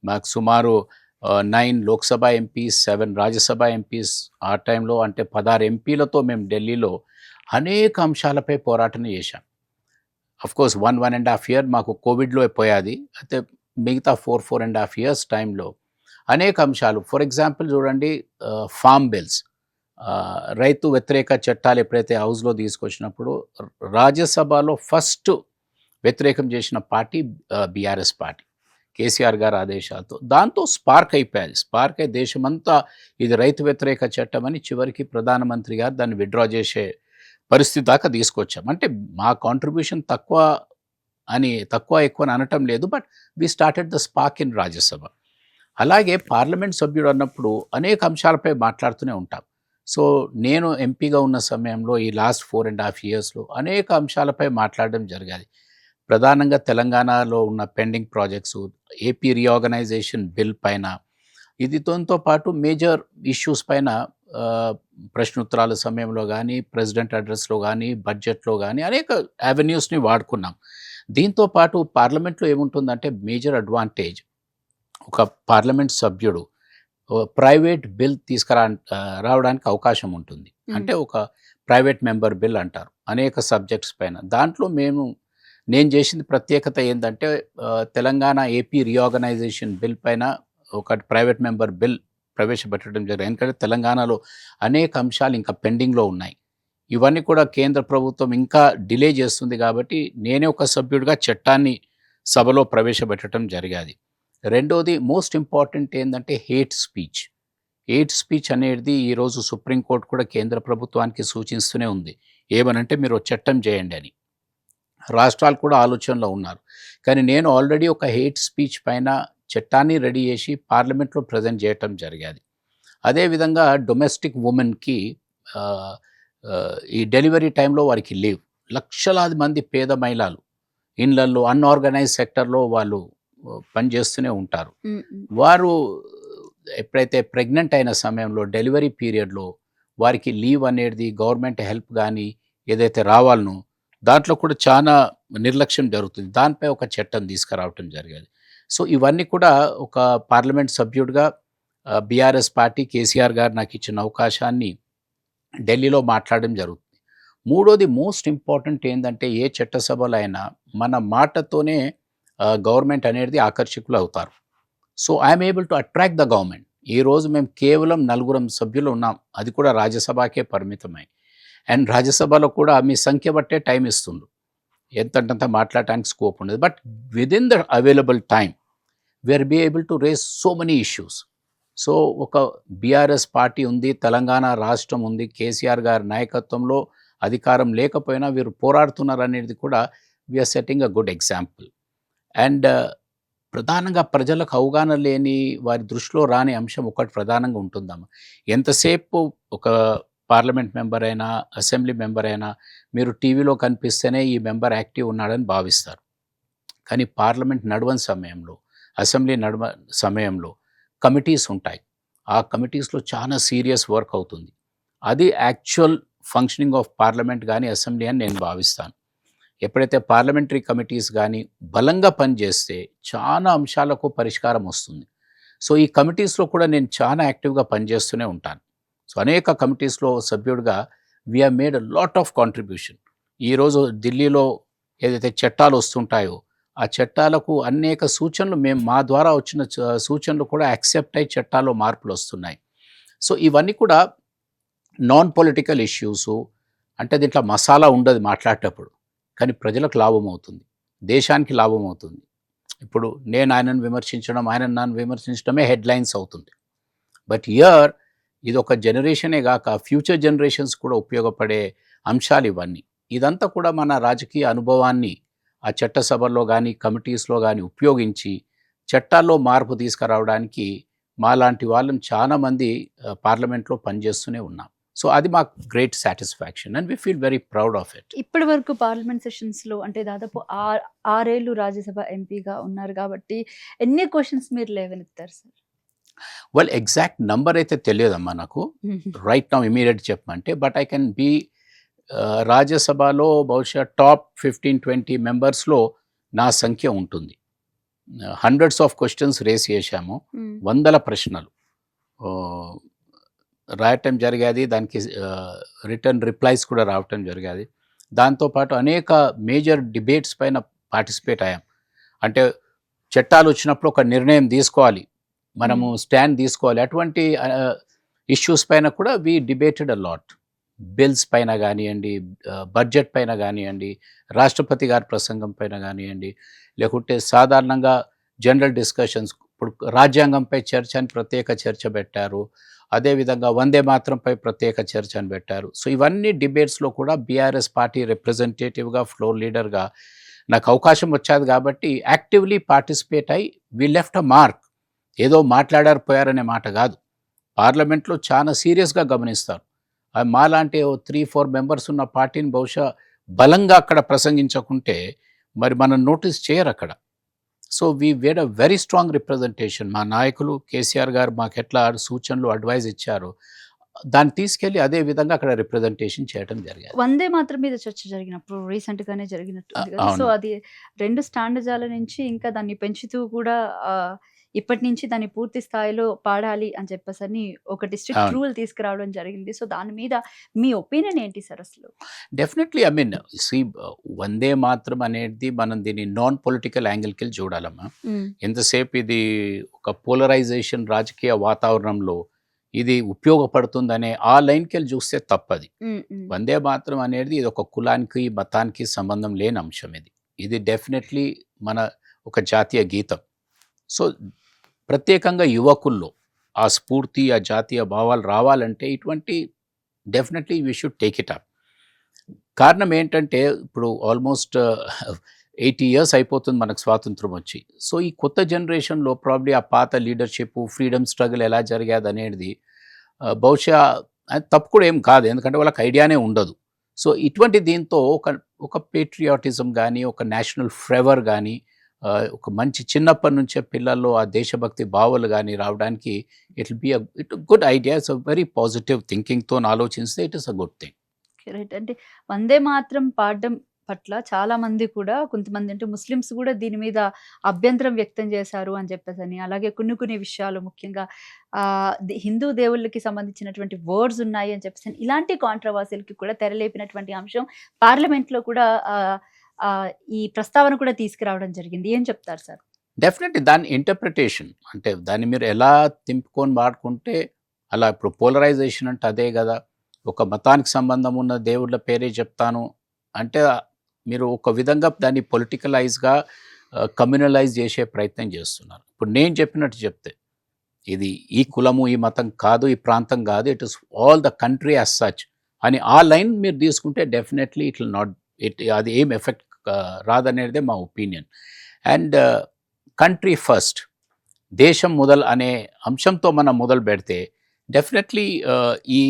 మాకు సుమారు 9 లోక్సభ ఎంపీస్, 7 రాజ్యసభ ఎంపీస్, ఆ టైంలో అంటే 16 ఎంపీలతో మేము ఢిల్లీలో అనేక అంశాలపై పోరాటం చేశాం. అఫ్కోర్స్ 1.5 ఇయర్ మాకు కోవిడ్లో పోయాది. అయితే మిగతా 4.5 ఇయర్స్ టైంలో అనేక అంశాలు, ఫర్ ఎగ్జాంపుల్ చూడండి, ఫార్మ్ బిల్స్, రైతు వ్యతిరేక చట్టాలు ఎప్పుడైతే హౌస్లో తీసుకొచ్చినప్పుడు రాజ్యసభలో ఫస్ట్ వ్యతిరేకం చేసిన పార్టీ బీఆర్ఎస్ పార్టీ, కేసీఆర్ గారి ఆదేశాలతో. దాంతో స్పార్క్ అయిపోయాది. స్పార్క్ అయి దేశమంతా ఇది రైతు వ్యతిరేక చట్టం అని చివరికి ప్రధానమంత్రి గారు దాన్ని విత్డ్రా చేసే పరిస్థితి దాకా తీసుకొచ్చాం. అంటే మా కాంట్రిబ్యూషన్ తక్కువ ఎక్కువ అని అనటం లేదు, but we started the spark in Rajya Sabha. అలాగే పార్లమెంట్ సభ్యుడు అన్నప్పుడు అనేక అంశాలపై మాట్లాడుతూనే ఉంటాం. సో నేను ఎంపీగా ఉన్న సమయంలో ఈ లాస్ట్ 4.5 ఇయర్స్లో అనేక అంశాలపై మాట్లాడడం జరిగాది. ప్రధానంగా తెలంగాణలో ఉన్న pending projects, AP reorganisation bill పైన, దీంతో పాటు మేజర్ ఇష్యూస్ పైన ప్రశ్నోత్తరాల సమయంలో కానీ, ప్రెసిడెంట్ అడ్రస్లో కానీ, బడ్జెట్లో కానీ అనేక అవెన్యూస్ని వాడుకున్నాం. దీంతో పాటు పార్లమెంట్లో ఏముంటుందంటే మేజర్ అడ్వాంటేజ్, ఒక పార్లమెంట్ సభ్యుడు ప్రైవేట్ బిల్ రావడానికి అవకాశం ఉంటుంది. అంటే ఒక ప్రైవేట్ మెంబర్ బిల్ అంటారు అనేక సబ్జెక్ట్స్ పైన. దాంట్లో నేను చేసింది ప్రత్యేకత ఏంటంటే తెలంగాణ ఏపీ రీఆర్గనైజేషన్ బిల్ పైన ఒక ప్రైవేట్ మెంబర్ బిల్ ప్రవేశపెట్టడం జరిగింది. ఎందుకంటే తెలంగాణలో అనేక అంశాలు ఇంకా పెండింగ్లో ఉన్నాయి. ఇవన్నీ కూడా కేంద్ర ప్రభుత్వం ఇంకా డిలే చేస్తుంది కాబట్టి నేనే ఒక సభ్యుడిగా చట్టాన్ని సభలో ప్రవేశపెట్టడం జరిగాది. రెండోది మోస్ట్ ఇంపార్టెంట్ ఏంటంటే హేట్ స్పీచ్ అనేది ఈరోజు సుప్రీంకోర్టు కూడా కేంద్ర ప్రభుత్వానికి సూచిస్తూనే ఉంది. ఏమనంటే మీరు చట్టం చేయండి అని. రాష్ట్రాలు కూడా ఆలోచనలో ఉన్నారు. కానీ నేను ఆల్రెడీ ఒక హేట్ స్పీచ్ పైన చట్టాన్ని రెడీ చేసి పార్లమెంట్లో ప్రజెంట్ చేయటం జరిగేది. అదేవిధంగా డొమెస్టిక్ ఉమెన్కి ఈ డెలివరీ టైంలో వారికి లీవ్, లక్షలాది మంది పేద మహిళలు ఇళ్లల్లో అన్ఆర్గనైజ్ సెక్టర్లో వాళ్ళు పనిచేస్తూనే ఉంటారు. వారు ఎప్పుడైతే ప్రెగ్నెంట్ అయిన సమయంలో డెలివరీ పీరియడ్లో వారికి లీవ్ అనేది గవర్నమెంట్ హెల్ప్ కానీ ఏదైతే రావాలనో దాంట్లో కూడా చాలా నిర్లక్ష్యం జరుగుతుంది. దానిపై ఒక చట్టం తీసుకురావటం జరిగేది. సో ఇవన్నీ కూడా ఒక పార్లమెంట్ సభ్యుడిగా బీఆర్ఎస్ పార్టీ కేసీఆర్ గారు నాకు ఇచ్చిన అవకాశాన్ని ఢిల్లీలో మాట్లాడడం జరుగుతుంది. మూడోది మోస్ట్ ఇంపార్టెంట్ ఏంటంటే ఏ చట్టసభలో అయినా మన మాటతోనే గవర్నమెంట్ అనేది ఆకర్షకులు అవుతారు. So I'm able to attract the government. ఈరోజు మేము కేవలం 4 సభ్యులు ఉన్నాం, అది కూడా రాజ్యసభకే పరిమితమై. అండ్ రాజ్యసభలో కూడా మీ సంఖ్య బట్టే టైం ఇస్తుండ్రు, ఎంతంత మాట్లాడటానికి స్కోప్ ఉండదు. But within the available time we are be able to raise so many issues. So ఒక బీఆర్ఎస్ పార్టీ ఉంది, తెలంగాణ రాష్ట్రం ఉంది, కేసీఆర్ గారి నాయకత్వంలో అధికారం లేకపోయినా వీరు పోరాడుతున్నారు అనేది కూడా we are setting a good example. And ప్రధానంగా ప్రజలకు అవగాహన లేని, వారి దృష్టిలో రాని అంశం ఒకటి ప్రధానంగా ఉంటుందమ్మా. ఎంతసేపు ఒక పార్లమెంట్ మెంబర్ అయినా, అసెంబ్లీ మెంబర్ అయినా మీరు టీవీలో కనిపిస్తేనే ఈ మెంబర్ యాక్టివ్ ఉన్నాడని భావిస్తారు. కానీ పార్లమెంట్ నడవని సమయంలో, అసెంబ్లీ సమయంలో కమిటీస్ ఉంటాయి. ఆ కమిటీస్లో చాలా సీరియస్ వర్క్ అవుతుంది. అది యాక్చువల్ ఫంక్షనింగ్ ఆఫ్ పార్లమెంట్ కానీ అసెంబ్లీ అని నేను భావిస్తాను. ఎప్పుడైతే పార్లమెంటరీ కమిటీస్ కానీ బలంగా పనిచేస్తే చాలా అంశాలకు పరిష్కారం వస్తుంది. సో ఈ కమిటీస్లో కూడా నేను చాలా యాక్టివ్గా పనిచేస్తూనే ఉంటాను. సో అనేక కమిటీస్లో సభ్యుడిగా we have made a lot of contribution. ఈరోజు ఢిల్లీలో ఏదైతే చట్టాలు వస్తుంటాయో ఆ చట్టాలకు అనేక సూచనలు మా ద్వారా వచ్చిన సూచనలు కూడా యాక్సెప్ట్ అయ్యి చట్టాల్లో మార్పులు వస్తున్నాయి. సో ఇవన్నీ కూడా నాన్ పొలిటికల్ ఇష్యూసు. అంటే దీంట్లో మసాలా ఉండదు మాట్లాడేటప్పుడు, కానీ ప్రజలకు లాభం అవుతుంది, దేశానికి లాభం అవుతుంది. ఇప్పుడు నేను ఆయనను విమర్శించడం, ఆయన నన్ను విమర్శించడమే హెడ్లైన్స్ అవుతుంది. బట్ హియర్ ఇది ఒక జనరేషనే కాక ఫ్యూచర్ జనరేషన్స్ కూడా ఉపయోగపడే అంశాలు ఇవన్నీ. ఇదంతా కూడా మన రాజకీయ అనుభవాన్ని ఆ చట్టసభల్లో కానీ కమిటీస్లో కానీ ఉపయోగించి చట్టాల్లో మార్పు తీసుకురావడానికి మాలాంటి వాళ్ళని చాలామంది పార్లమెంట్లో పనిచేస్తూనే ఉన్నాం. సో అది మాకు great satisfaction and we feel very proud of it. ఇప్పటి వరకు పార్లమెంట్ సెషన్స్లో అంటే దాదాపు 6 ఏళ్ళు రాజ్యసభ ఎంపీగా ఉన్నారు కాబట్టి ఎన్ని క్వశ్చన్స్ మీరు లేవనెత్తారు సార్? వెల్ ఎగ్జాక్ట్ నంబర్ అయితే తెలియదమ్మా నాకు రైట్ నౌ ఇమీడియట్ చెప్పమంటే. బట్ ఐ కెన్ బీ రాజ్యసభలో బహుశా టాప్ 15-20 మెంబర్స్లో నా సంఖ్య ఉంటుంది. హండ్రెడ్స్ ఆఫ్ క్వశ్చన్స్ రేస్ చేశాము, వందల ప్రశ్నలు ఆ, రాయటం జరిగేది, దానికి రిటర్న్ రిప్లైస్ కూడా రావటం జరిగేది. దాంతోపాటు అనేక మేజర్ డిబేట్స్ పైన పార్టిసిపేట్ అయ్యాం. అంటే చట్టాలు వచ్చినప్పుడు ఒక నిర్ణయం తీసుకోవాలి, మనము స్టాండ్ తీసుకోవాలి, అటువంటి ఇష్యూస్ పైన కూడా వి డిబేటెడ్ అ లాట్. బిల్స్ పైన కానివ్వండి, బడ్జెట్ పైన కానివ్వండి, రాష్ట్రపతి గారి ప్రసంగం పైన కానివ్వండి, లేకుంటే సాధారణంగా జనరల్ డిస్కషన్స్. ఇప్పుడు రాజ్యాంగంపై చర్చ అని ప్రత్యేక చర్చ పెట్టారు, అదేవిధంగా వందే మాత్రంపై ప్రత్యేక చర్చ అని పెట్టారు. సో ఇవన్నీ డిబేట్స్లో కూడా బీఆర్ఎస్ పార్టీ రిప్రజెంటేటివ్గా, ఫ్లోర్ లీడర్గా నాకు అవకాశం వచ్చేది కాబట్టి యాక్టివ్లీ పార్టిసిపేట్ అయ్యి వి లెఫ్ట్ అ మార్క్. ఏదో మాట్లాడారు పోయారనే మాట కాదు, పార్లమెంట్లో చాలా సీరియస్గా గమనిస్తారు. మాలాంటి 3-4 మెంబర్స్ ఉన్న పార్టీని బహుశా బలంగా అక్కడ ప్రసంగించకుంటే మరి మనం నోటీస్ చేయరు అక్కడ. So we made a very strong representation. మా నాయకులు కేసీఆర్ గారు మాకు ఎట్లా సూచనలు, అడ్వైజ్ ఇచ్చారో దాన్ని తీసుకెళ్ళి అదే విధంగా అక్కడ రిప్రజెంటేషన్ చేయడం జరిగింది. వందే మాత్రం మీద చర్చ జరిగినప్పుడు రీసెంట్ గానే జరిగినట్టు ఉంది కదా. సో అవును. అది 2 స్టాండర్జాల నుంచి ఇంకా దాన్ని పెంచుతూ కూడా ఇప్పటి నుంచి దాన్ని పూర్తి స్థాయిలో పాడాలి అని చెప్పేసని ఒకటి స్ట్రిక్ట్ అవును. రూల్ తీసుకురావడం జరిగింది. సో దాని మీద మీ ఒపీనియన్ ఏంటి సార్ అసలు? డెఫినెట్లీ ఐ మీన్ సి వందే మాత్రం అనేది మనం దీన్ని నాన్ పొలిటికల్ యాంగిల్కి వెళ్ళి చూడాలమ్మా. ఎంతసేపు ఇది ఒక పోలరైజేషన్ రాజకీయ వాతావరణంలో ఇది ఉపయోగపడుతుందనే ఆ లైన్కి వెళ్ళి చూస్తే తప్పది. వందే మాత్రం అనేది ఇది ఒక కులానికి, మతానికి సంబంధం లేని అంశం. ఇది డెఫినెట్లీ మన ఒక జాతీయ గీతం. సో ప్రత్యేకంగా యువకుల్లో ఆ స్ఫూర్తి, ఆ జాతీయ భావాలు రావాలంటే ఇటువంటి definitely we should take it up. కారణం ఏంటంటే ఇప్పుడు ఆల్మోస్ట్ 80 years అయిపోతుంది మనకు స్వాతంత్రం వచ్చి. సో ఈ కొత్త జనరేషన్లో ప్రాబ్లీ ఆ పాత లీడర్షిప్, ఫ్రీడమ్ స్ట్రగుల్ ఎలా జరిగేది అనేది బహుశా అది తప్పు కూడా ఏం కాదు, ఎందుకంటే వాళ్ళకి ఐడియానే ఉండదు. సో ఇటువంటి దీంతో ఒక పేట్రియాటిజం కానీ, ఒక నేషనల్ ఫ్లేవర్ కానీ, ఒక మంచి చిన్నప్పటి నుంచే పిల్లల్లో ఆ దేశభక్తి భావాలు కానీ రావడానికి it will be it good idea. It's a very positive థింకింగ్తో ఆలోచిస్తే it is a good thing. Right. అంటే వందే మాత్రం పాడడం పట్ల చాలా మంది కూడా, కొంతమంది అంటే ముస్లిమ్స్ కూడా దీని మీద అభ్యంతరం వ్యక్తం చేశారు అని చెప్పేసని, అలాగే కొన్ని విషయాలు ముఖ్యంగా హిందూ దేవుళ్ళకి సంబంధించినటువంటి వర్డ్స్ ఉన్నాయి అని చెప్పేసి ఇలాంటి కాంట్రవర్సీలకి కూడా తెరలేపినటువంటి అంశం పార్లమెంట్లో కూడా ఈ ప్రస్తావన కూడా తీసుకురావడం జరిగింది. ఏం చెప్తారు సార్? డెఫినెట్లీ దాని ఇంటర్ప్రిటేషన్ అంటే దాన్ని మీరు ఎలా తింపుకొని వాడుకుంటే అలా. ఇప్పుడు పోలరైజేషన్ అంటే అదే కదా, ఒక మతానికి సంబంధం ఉన్న దేవుళ్ళ పేరే చెప్తాను అంటే మీరు ఒక విధంగా దాన్ని పొలిటికలైజ్గా కమ్యూనలైజ్ చేసే ప్రయత్నం చేస్తున్నారు. ఇప్పుడు నేను చెప్పినట్టు చెప్తే ఇది ఈ కులము, ఈ మతం కాదు, ఈ ప్రాంతం కాదు, it is all the country as such అని ఆ లైన్ మీరు తీసుకుంటే డెఫినెట్లీ ఇట్ విల్ నాట్ అది ఏం ఎఫెక్ట్ రాదనేదే మా ఒపీనియన్. అండ్ కంట్రీ ఫస్ట్, దేశం మొదలు అనే అంశంతో మనం మొదలు పెడితే డెఫినెట్లీ ఈ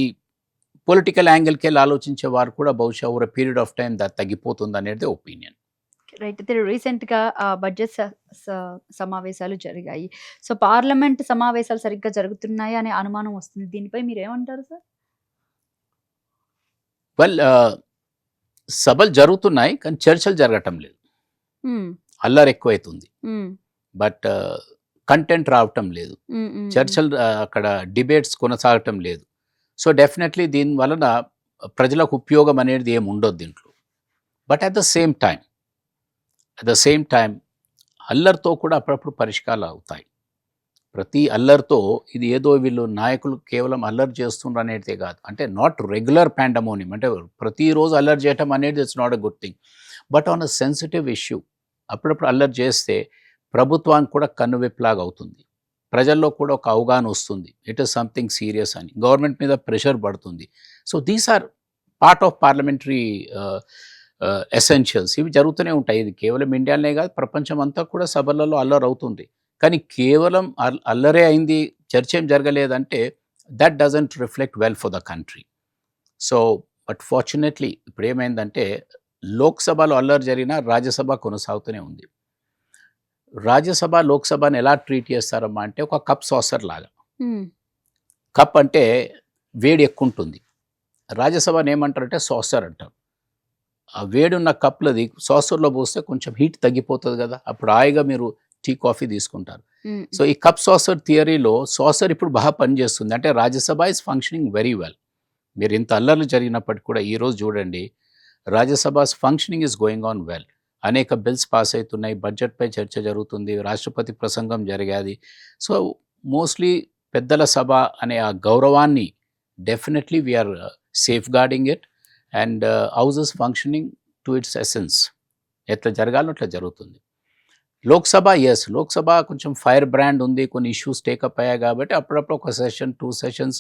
పొలిటికల్ యాంగిల్కి వెళ్ళి ఆలోచించే వారు కూడా బహుశా ఓవర్ పీరియడ్ ఆఫ్ టైం తగ్గిపోతుంది అనేది ఒపీనియన్. రైట్. అయితే రీసెంట్గా బడ్జెట్ సమావేశాలు జరిగాయి. సో పార్లమెంట్ సమావేశాలు సరిగ్గా జరుగుతున్నాయి అనే అనుమానం వస్తుంది. దీనిపై మీరు ఏమంటారు సార్? వెల్ సభలు జరుగుతున్నాయి కానీ చర్చలు జరగటం లేదు, అల్లరి ఎక్కువైతుంది, బట్ కంటెంట్ రావటం లేదు, చర్చలు అక్కడ డిబేట్స్ కొనసాగటం లేదు. సో డెఫినెట్లీ దీని వలన ప్రజలకు ఉపయోగం అనేది ఏమి ఉండదు దీంట్లో. But at the same time అల్లరితో కూడా అప్పుడప్పుడు పరిష్కారాలు అవుతాయి. ప్రతి అల్లరితో ఇది ఏదో వీళ్ళు నాయకులు కేవలం అల్లరి చేస్తుండ్రు అనేది కాదు, అంటే నాట్ రెగ్యులర్ పాండమోనియం, అంటే ప్రతిరోజు అల్లరి చేయటం అనేది it's not a good thing. But on a sensitive issue అప్పుడప్పుడు అల్లరి చేస్తే ప్రభుత్వానికి కూడా కన్నువిప్పులాగా అవుతుంది, ప్రజల్లో కూడా ఒక అవగాహన వస్తుంది, ఇట్ ఈస్ సంథింగ్ సీరియస్ అని, గవర్నమెంట్ మీద ప్రెషర్ పడుతుంది. So these are part of parliamentary essentials. ఇవి జరుగుతూనే ఉంటాయి. ఇది కేవలం ఇండియాలోనే కాదు, ప్రపంచం అంతా కూడా సభలలో అల్లరి అవుతుంది. కానీ కేవలం అల్లరే అయింది, చర్చ ఏం జరగలేదంటే that doesn't reflect well for the country. So but fortunately ఇప్పుడు ఏమైందంటే లోక్సభలో అల్లరి జరిగినా రాజ్యసభ కొనసాగుతూనే ఉంది. రాజ్యసభ లోక్సభని ఎలా ట్రీట్ చేస్తారమ్మా అంటే ఒక కప్ సాసర్ లాగా. కప్ అంటే వేడి ఎక్కువ ఉంటుంది, రాజ్యసభని ఏమంటారంటే సాసర్ అంటారు. ఆ వేడి ఉన్న కప్లది సాసర్లో పోస్తే కొంచెం హీట్ తగ్గిపోతుంది కదా, అప్పుడు హాయిగా మీరు టీ కాఫీ తీసుకుంటారు. ఉమ్, సో ఈ కప్ సాసర్ థియరీలో సాసర్ ఇప్పుడు బాగా పనిచేస్తుంది. అంటే Rajya Sabha is functioning very well. మీరు ఇంత అల్లర్లు జరిగినప్పటికీ కూడా ఈరోజు చూడండి, Rajya Sabha functioning is going on well. అనేక బిల్స్ పాస్ అవుతున్నాయి, బడ్జెట్పై చర్చ జరుగుతుంది, రాష్ట్రపతి ప్రసంగం జరిగేది. సో మోస్ట్లీ పెద్దల సభ అనే ఆ గౌరవాన్ని definitely we are safeguarding it and house is functioning to its essence. ఎట్లా జరగాలో అట్లా జరుగుతుంది. లోక్సభ లోక్సభ కొంచెం ఫైర్ బ్రాండ్ ఉంది, కొన్ని ఇష్యూస్ టేకప్ అయ్యాయి కాబట్టి అప్పుడప్పుడు ఒక సెషన్ 2 సెషన్స్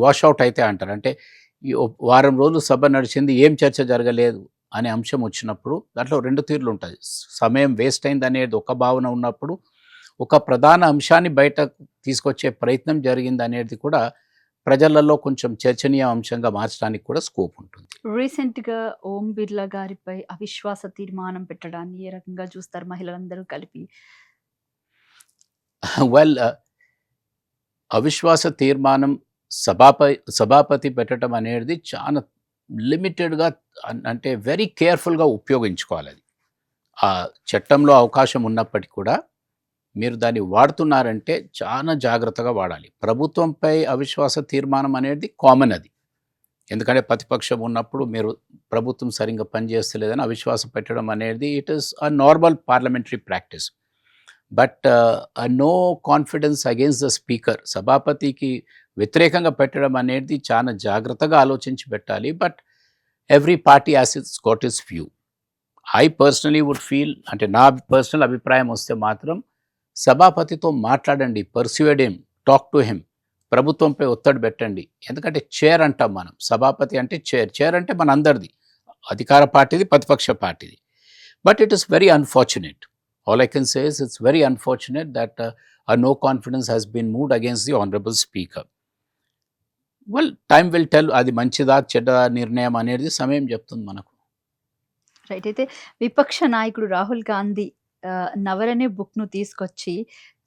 వాష్ అవుట్ అయితే అంటారు. అంటే ఈ వారం రోజులు సభ నడిచింది, ఏం చర్చ జరగలేదు అనే అంశం వచ్చినప్పుడు దాంట్లో 2 తీర్లు ఉంటాయి. సమయం వేస్ట్ అయింది అనేది ఒక భావన ఉన్నప్పుడు, ఒక ప్రధాన అంశాన్ని బయట తీసుకొచ్చే ప్రయత్నం జరిగింది అనేది కూడా ప్రజలలో కొంచెం చర్చనీయ అంశంగా మార్చడానికి కూడా స్కోప్ ఉంటుంది. రీసెంట్ గా ఓం బిర్లా గారిపై అవిశ్వాస తీర్మానం పెట్టడాన్ని ఏ రకంగా చూస్తారు మహిళలందరూ కలిపి? వెల్, అవిశ్వాస తీర్మానం సభాపతి పెట్టడం అనేది చాలా లిమిటెడ్గా, అంటే వెరీ కేర్ఫుల్గా ఉపయోగించుకోవాలి. అది ఆ చట్టంలో అవకాశం ఉన్నప్పటికీ కూడా మీరు దాన్ని వాడుతున్నారంటే చాలా జాగ్రత్తగా వాడాలి. ప్రభుత్వంపై అవిశ్వాస తీర్మానం అనేది కామన్ అది. ఎందుకంటే ప్రతిపక్షం ఉన్నప్పుడు మీరు ప్రభుత్వం సరిగ్గా పనిచేస్తలేదని అవిశ్వాసం పెట్టడం అనేది it is a normal parliamentary practice. But no confidence against the speaker, సభాపతికి వ్యతిరేకంగా పెట్టడం అనేది చాలా జాగ్రత్తగా ఆలోచించి పెట్టాలి. But every party as its got is view. I personally would feel, అంటే నా పర్సనల్ అభిప్రాయం వస్తే మాత్రం సభాపతితో మాట్లాడండి, persuade him, talk to him. ప్రభుత్వంపై ఒత్తిడి పెట్టండి. ఎందుకంటే చైర్ అంటాం మనం, సభాపతి అంటే చైర్ అంటే మన అందరిది, అధికార పార్టీది, ప్రతిపక్ష పార్టీది. But it is very unfortunate. All I can say is it's very unfortunate that no confidence has been moved against the honourable speaker. Well, time will tell అది మంచిదా చెడ్డదా నిర్ణయం అనేది సమయం చెప్తుంది మనకు. రైట్. అయితే విపక్ష నాయకుడు రాహుల్ గాంధీ నవరనే బుక్ను తీసుకొచ్చి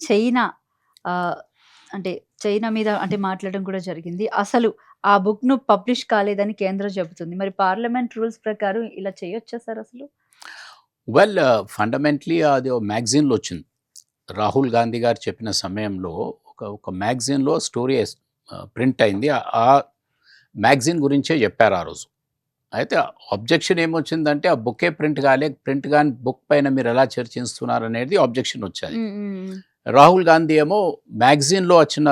చైనా అంటే చైనా మీద అంటే మాట్లాడడం కూడా జరిగింది. అసలు ఆ బుక్ను పబ్లిష్ కాలేదని కేంద్రం చెబుతుంది. మరి పార్లమెంట్ రూల్స్ ప్రకారం ఇలా చేయొచ్చా సార్ అసలు? వెల్, ఫండమెంటలీ అది ఒక మ్యాగజైన్లో వచ్చింది. రాహుల్ గాంధీ గారు చెప్పిన సమయంలో ఒక మ్యాగజైన్లో స్టోరీ ప్రింట్ అయింది. ఆ మ్యాగజైన్ గురించే చెప్పారు ఆ రోజు. అయితే అబ్జెక్షన్ ఏమొచ్చిందంటే ఆ బుక్కే ప్రింట్ కాని బుక్ పైన మీరు ఎలా చర్చిస్తున్నారు అనేది అబ్జెక్షన్ వచ్చాయి. రాహుల్ గాంధీ ఏమో మ్యాగజైన్లో వచ్చిన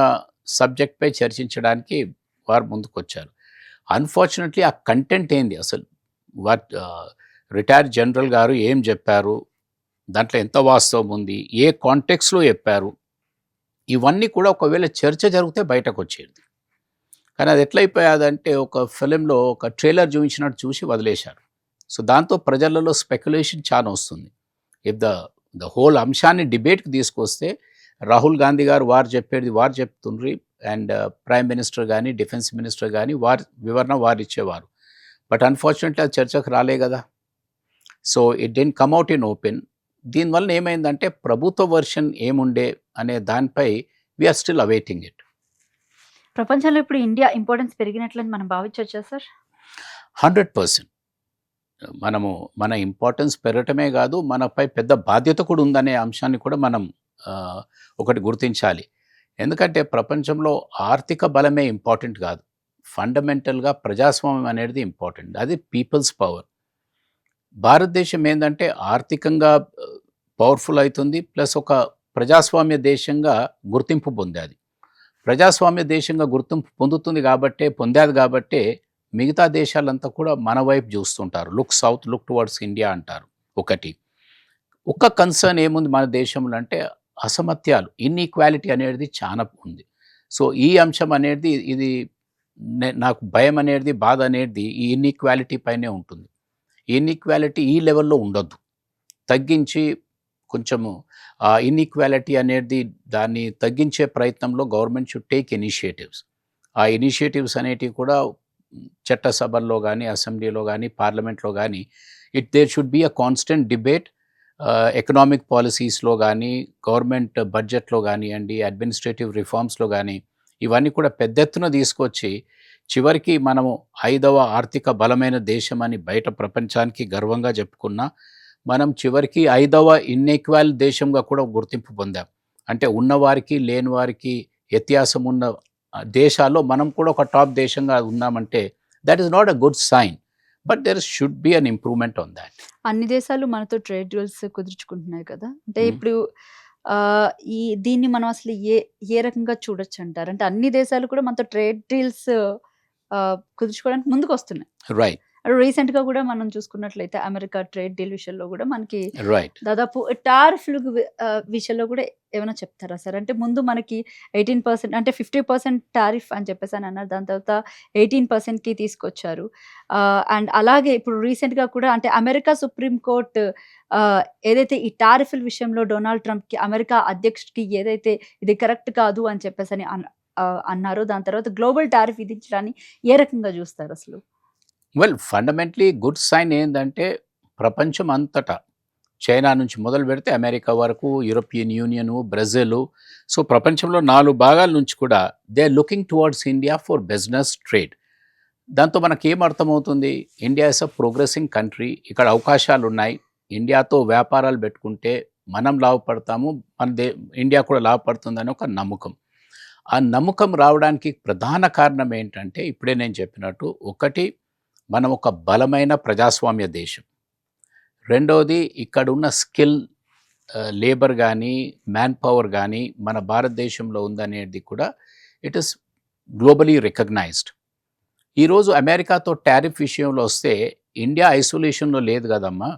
సబ్జెక్ట్పై చర్చించడానికి వారు ముందుకొచ్చారు. అన్ఫార్చునేట్లీ ఆ కంటెంట్ ఏంది అసలు, రిటైర్డ్ జనరల్ గారు ఏం చెప్పారు, దాంట్లో ఎంత వాస్తవం ఉంది, ఏ కాంటెక్స్లో చెప్పారు, ఇవన్నీ కూడా ఒకవేళ చర్చ జరిగితే బయటకు వచ్చేది. కానీ అది ఎట్లయిపోయాదంటే ఒక ఫిలింలో ఒక ట్రైలర్ చూపించినట్టు చూసి వదిలేశారు. సో దాంతో ప్రజలలో స్పెక్యులేషన్ చాలా వస్తుంది. ఇఫ్ ద హోల్ అంశాన్ని డిబేట్కి తీసుకొస్తే రాహుల్ గాంధీ గారు వారు చెప్పేది వారు చెప్తుండ్రి, అండ్ ప్రైమ్ మినిస్టర్ కానీ డిఫెన్స్ మినిస్టర్ కానీ వారి వివరణ వారు ఇచ్చేవారు. బట్ అన్ఫార్చునేట్లీ అది చర్చకు రాలే కదా. So it didn't come out in open. దీనివల్ల ఏమైందంటే ప్రభుత్వ వర్షన్ ఏముండే అనే దానిపై వీఆర్ స్టిల్ అవైటింగ్ ఇట్. ప్రపంచంలో ఇప్పుడు ఇండియా ఇంపార్టెన్స్ పెరిగినట్లని మనం భావించవచ్చా సార్? 100%. మన ఇంపార్టెన్స్ పెరగటమే కాదు, మనపై పెద్ద బాధ్యత కూడా ఉందనే అంశాన్ని కూడా మనం ఒకటి గుర్తించాలి. ఎందుకంటే ప్రపంచంలో ఆర్థిక బలమే ఇంపార్టెంట్ కాదు, ఫండమెంటల్గా ప్రజాస్వామ్యం అనేది ఇంపార్టెంట్. అది పీపుల్స్ పవర్. భారతదేశం ఏంటంటే ఆర్థికంగా పవర్ఫుల్ అవుతుంది, ప్లస్ ఒక ప్రజాస్వామ్య దేశంగా గుర్తింపు పొందేది. ప్రజాస్వామ్య దేశంగా గుర్తింపు పొందేది కాబట్టే మిగతా దేశాలంతా కూడా మన వైపు చూస్తుంటారు. Look south, look towards India అంటారు. ఒక కన్సర్న్ ఏముంది మన దేశంలో అంటే అసమత్యాలు, ఇన్ఈక్వాలిటీ అనేది చాలా ఉంది. సో ఈ అంశం అనేది ఇది నాకు భయం అనేది, బాధ అనేది ఈ ఇన్ఈక్వాలిటీ పైనే ఉంటుంది. ఇన్ఈక్వాలిటీ ఈ లెవెల్లో ఉండొద్దు, తగ్గించి కొంచెము ఆ ఇన్ఈక్వాలిటీ అనేది దాన్ని తగ్గించే ప్రయత్నంలో గవర్నమెంట్ షుడ్ టేక్ ఇనిషియేటివ్స్. ఆ ఇనిషియేటివ్స్ అనేటివి కూడా చట్టసభల్లో కానీ, అసెంబ్లీలో కానీ, పార్లమెంట్లో కానీ there should be a constant debate. Economic పాలసీస్లో కానీ, గవర్నమెంట్ బడ్జెట్లో కానివ్వండి, అడ్మినిస్ట్రేటివ్ రిఫార్మ్స్లో కానీ, ఇవన్నీ కూడా పెద్ద ఎత్తున తీసుకొచ్చి చివరికి మనము 5వ ఆర్థిక బలమైన దేశం అని బయట ప్రపంచానికి గర్వంగా చెప్పుకున్నా మనం చివరికి 5వ ఇన్ఈక్వల్ దేశంగా కూడా గుర్తింపు పొందాం. అంటే ఉన్నవారికి, లేని వారికి వ్యత్యాసం ఉన్న దేశాల్లో మనం కూడా ఒక టాప్ దేశంగా ఉన్నామంటే that is not a good sign. But there should be an improvement on that. అన్ని దేశాలు మనతో ట్రేడ్ డీల్స్ కుదుర్చుకుంటున్నాయి కదా! అంటే హ్మ్. ఇప్పుడు ఈ దీన్ని మనం అసలు ఏ రకంగా చూడొచ్చంటారు? అంటే అన్ని దేశాలు కూడా మనతో ట్రేడ్ డీల్స్ కుదుర్చుకోవడానికి ముందుకొస్తున్నాయి. రైట్. రీసెంట్‌గా కూడా మనం చూసుకున్నట్లయితే అమెరికా ట్రేడ్ డీల్ విషయంలో కూడా మనకి రైట్. దాదాపు టారిఫ్‌లు విషయంలో కూడా ఏమైనా చెప్తారా సార్? అంటే ముందు మనకి 18% అంటే 50% టారిఫ్ అని చెప్పేసని అన్నారు. దాని తర్వాత 18%కి తీసుకొచ్చారు. అండ్ అలాగే ఇప్పుడు రీసెంట్‌గా కూడా అంటే అమెరికా సుప్రీం కోర్ట్ ఏదైతే ఈ టారిఫ్‌ల విషయంలో డొనాల్డ్ ట్రంప్‌కి అమెరికా అధ్యక్షుడికి ఏదైతే ఇది కరెక్ట్ కాదు అని చెప్పేసని అన్నారో దాని తర్వాత గ్లోబల్ టారిఫ్ విధించడాన్ని ఏ రకంగా చూస్తారసలు? వెల్ ఫండమెంటలీ గుడ్ సైన్ ఏందంటే ప్రపంచం అంతటా చైనా నుంచి మొదలు పెడితే అమెరికా వరకు, యూరోపియన్ యూనియను, బ్రెజిలు, సో ప్రపంచంలో 4 భాగాల నుంచి కూడా they are looking towards India for business trade. దాంతో మనకేం అర్థమవుతుంది? India is a progressing country. ఇక్కడ అవకాశాలున్నాయి. ఇండియాతో వ్యాపారాలు పెట్టుకుంటే మనం లాభపడతాము. ఇండియా కూడా లాభపడుతుందని ఒక నమ్మకం. ఆ నమ్మకం రావడానికి ప్రధాన కారణం ఏంటంటే ఇప్పుడే నేను చెప్పినట్టు, ఒకటి మనం ఒక బలమైన ప్రజాస్వామ్య దేశం. రెండవది ఇక్కడున్న స్కిల్ లేబర్ గానీ, మ్యాన్ పవర్ గానీ మన భారతదేశంలో ఉందనేది కూడా ఇట్ ఈస్ గ్లోబలీ రికగ్నైజ్డ్. ఈరోజు అమెరికాతో టారిఫ్ విషయంలో వస్తే ఇండియా ఐసోలేషన్‌లో లేదు గదమ్మా!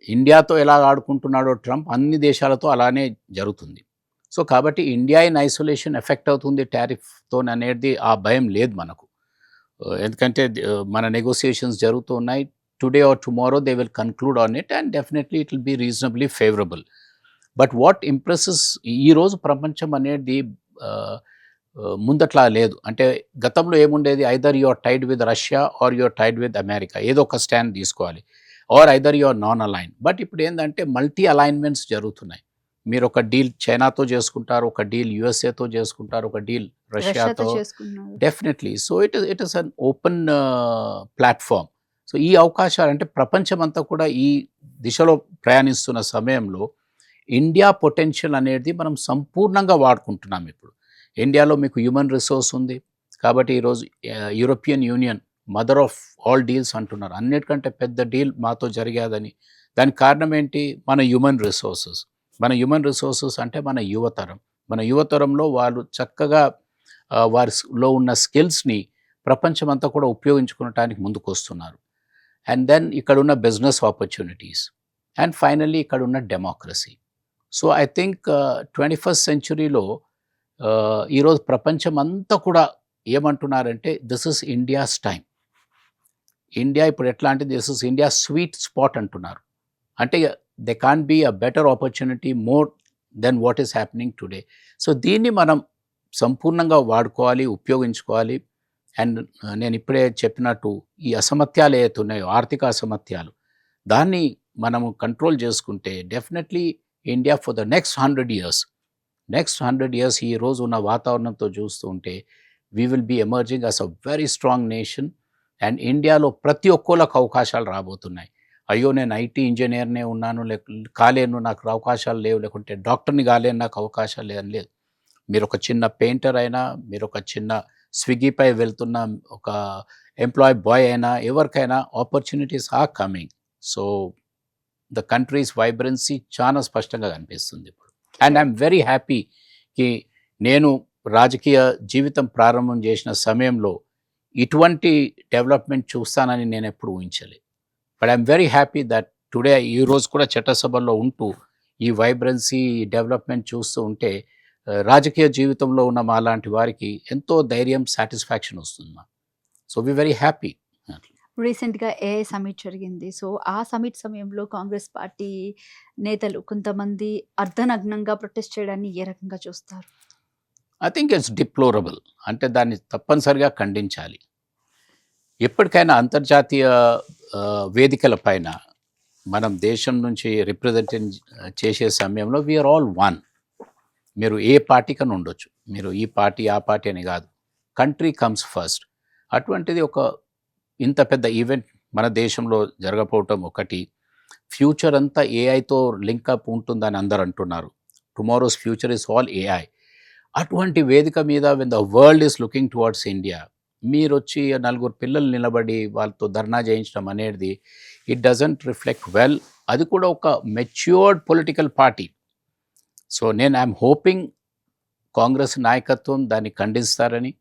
ఇండియాతో ఎలా ఆడుకుంటున్నాడో ట్రంప్ అన్ని దేశాలతో అలానే జరుగుతుంది. సో కాబట్టి ఇండియా ఇన్ ఐసోలేషన్ ఎఫెక్ట్ అవుతుంది టారిఫ్‌తోననేది ఆ భయం లేదు మనకు. ఎందుకంటే మన నెగోషియేషన్స్ జరుగుతూ ఉన్నాయి. Today or tomorrow they will conclude on it and definitely it will be reasonably favourable. But what impresses ఈరోజు ప్రపంచం అనేది ముందట్లా లేదు. అంటే గతంలో ఏముండేది, either you are tied with Russia or you are tied with America. ఏదో ఒక స్టాండ్ తీసుకోవాలి. Or either you are non aligned. But ఇప్పుడు ఏందంటే మల్టీ అలైన్మెంట్స్ జరుగుతున్నాయి. మీరు ఒక డీల్ చైనాతో చేసుకుంటారు, ఒక డీల్ యూఎస్ఏతో చేసుకుంటారు, ఒక డీల్ రష్యాతో రష్యాతో. చేసుకున్నారు. Definitely. So it is an open platform. So ఈ అవకాశాలు అంటే ప్రపంచమంతా కూడా ఈ దిశలో ప్రయాణిస్తున్న సమయంలో ఇండియా పొటెన్షియల్ అనేది మనం సంపూర్ణంగా వాడుకుంటున్నాం ఇప్పుడు. ఇండియాలో మీకు హ్యూమన్ రిసోర్స్ ఉంది. కాబట్టి ఈరోజు European union mother of all deals అంటున్నారు. అన్నిటికంటే పెద్ద డీల్ మాతో జరిగాదని. దానికి కారణం ఏంటి? మన హ్యూమన్ రిసోర్సెస్. మన హ్యూమన్ రిసోర్సెస్ అంటే మన యువతరం. మన యువతరంలో వాళ్ళు చక్కగా వారిలో ఉన్న స్కిల్స్‌ని ప్రపంచమంతా కూడా ఉపయోగించుకోవటానికి ముందుకొస్తున్నారు. అండ్ దెన్ ఇక్కడున్న బిజినెస్ ఆపర్చునిటీస్. అండ్ ఫైనల్లీ ఇక్కడున్న democracy. So I think 21st సెంచురీలో ఈరోజు ప్రపంచమంతా కూడా ఏమంటున్నారంటే this is India's time. India ఇప్పుడు ఎట్లా అంటే this is India sweet spot అంటున్నారు. అంటే they can't be a better opportunity more than what is happening today. So దీన్ని మనం సంపూర్ణంగా వాడుకోవాలి, ఉపయోగించుకోవాలి. అండ్ నేను ఇప్పుడే చెప్పినట్టు ఈ అసమత్యాలు ఏవైతే ఉన్నాయో, ఆర్థిక అసమత్యాలు, దాన్ని మనము కంట్రోల్ చేసుకుంటే definitely India for the next 100 years ఈ రోజు ఉన్న వాతావరణంతో చూస్తూ ఉంటే we will be emerging as a very strong nation. And ఇండియాలో ప్రతి ఒక్కళ్ళకు అవకాశాలు రాబోతున్నాయి. అయ్యో నేను ఐటీ ఇంజనీర్నే ఉన్నాను, కాలేను, నాకు అవకాశాలు లేవు, లేకుంటే డాక్టర్ని కాలేను, నాకు అవకాశాలు లేదని లేదు. మీరు ఒక చిన్న పెయింటర్ అయినా, మీరు ఒక చిన్న స్విగ్గీపై వెళ్తున్న ఒక ఎంప్లాయ్ బాయ్ అయినా, ఎవరికైనా opportunities are coming. So the country's vibrancy చాలా స్పష్టంగా కనిపిస్తుంది ఇప్పుడు. అండ్ ఐఎమ్ వెరీ హ్యాపీకి నేను రాజకీయ జీవితం ప్రారంభం చేసిన సమయంలో ఇటువంటి డెవలప్మెంట్ చూస్తానని నేను ఎప్పుడు ఊహించలేదు. But I'm very happy that today ఈ రోజు కూడా చట్టసభల్లో ఉంటూ ఈ వైబ్రెన్సీ డెవలప్మెంట్ చూస్తూ ఉంటే రాజకీయ జీవితంలో ఉన్న మాలాంటి వారికి ఎంతో ధైర్యం, సాటిస్ఫాక్షన్ వస్తుంది మాకు. So we very happy. రీసెంట్‌గా ఏఐ సమిట్ జరిగింది. సో, ఆ సమిట్ సమయంలో కాంగ్రెస్ పార్టీ నేతలు కొంతమంది అర్ధనగ్నంగా ప్రొటెస్ట్ చేయడాన్ని ఏ రకంగా చూస్తారు? I think it's deplorable. అంటే దాన్ని తప్పనిసరిగా ఖండించాలి. ఎప్పటికైనా అంతర్జాతీయ వేదికల పైన మనం దేశం నుంచి రిప్రజెంటేషన్ చేసే సమయంలో వీఆర్ ఆల్ వన్. మీరు ఏ పార్టీకైనా ఉండొచ్చు. మీరు ఈ పార్టీ, ఆ పార్టీ అని కాదు. Country comes first. అటువంటిది ఒక ఇంత పెద్ద ఈవెంట్ మన దేశంలో జరగకపోవటం ఒకటి. ఫ్యూచర్ అంతా ఏఐతో లింకప్ ఉంటుందని అందరు అంటున్నారు. Tomorrow's future is all AI. అటువంటి వేదిక మీద when the world is looking towards India, మీరొచ్చి నలుగురు పిల్లలు నిలబడి వాళ్ళతో ధర్నా చేయించడం అనేది ఇట్ డజంట్ రిఫ్లెక్ట్ వెల్. అది కూడా ఒక మెచ్యూర్డ్ పొలిటికల్ పార్టీ. సో నేను ఐఎమ్ హోపింగ్ కాంగ్రెస్ నాయకత్వం దాన్ని ఖండిస్తారని.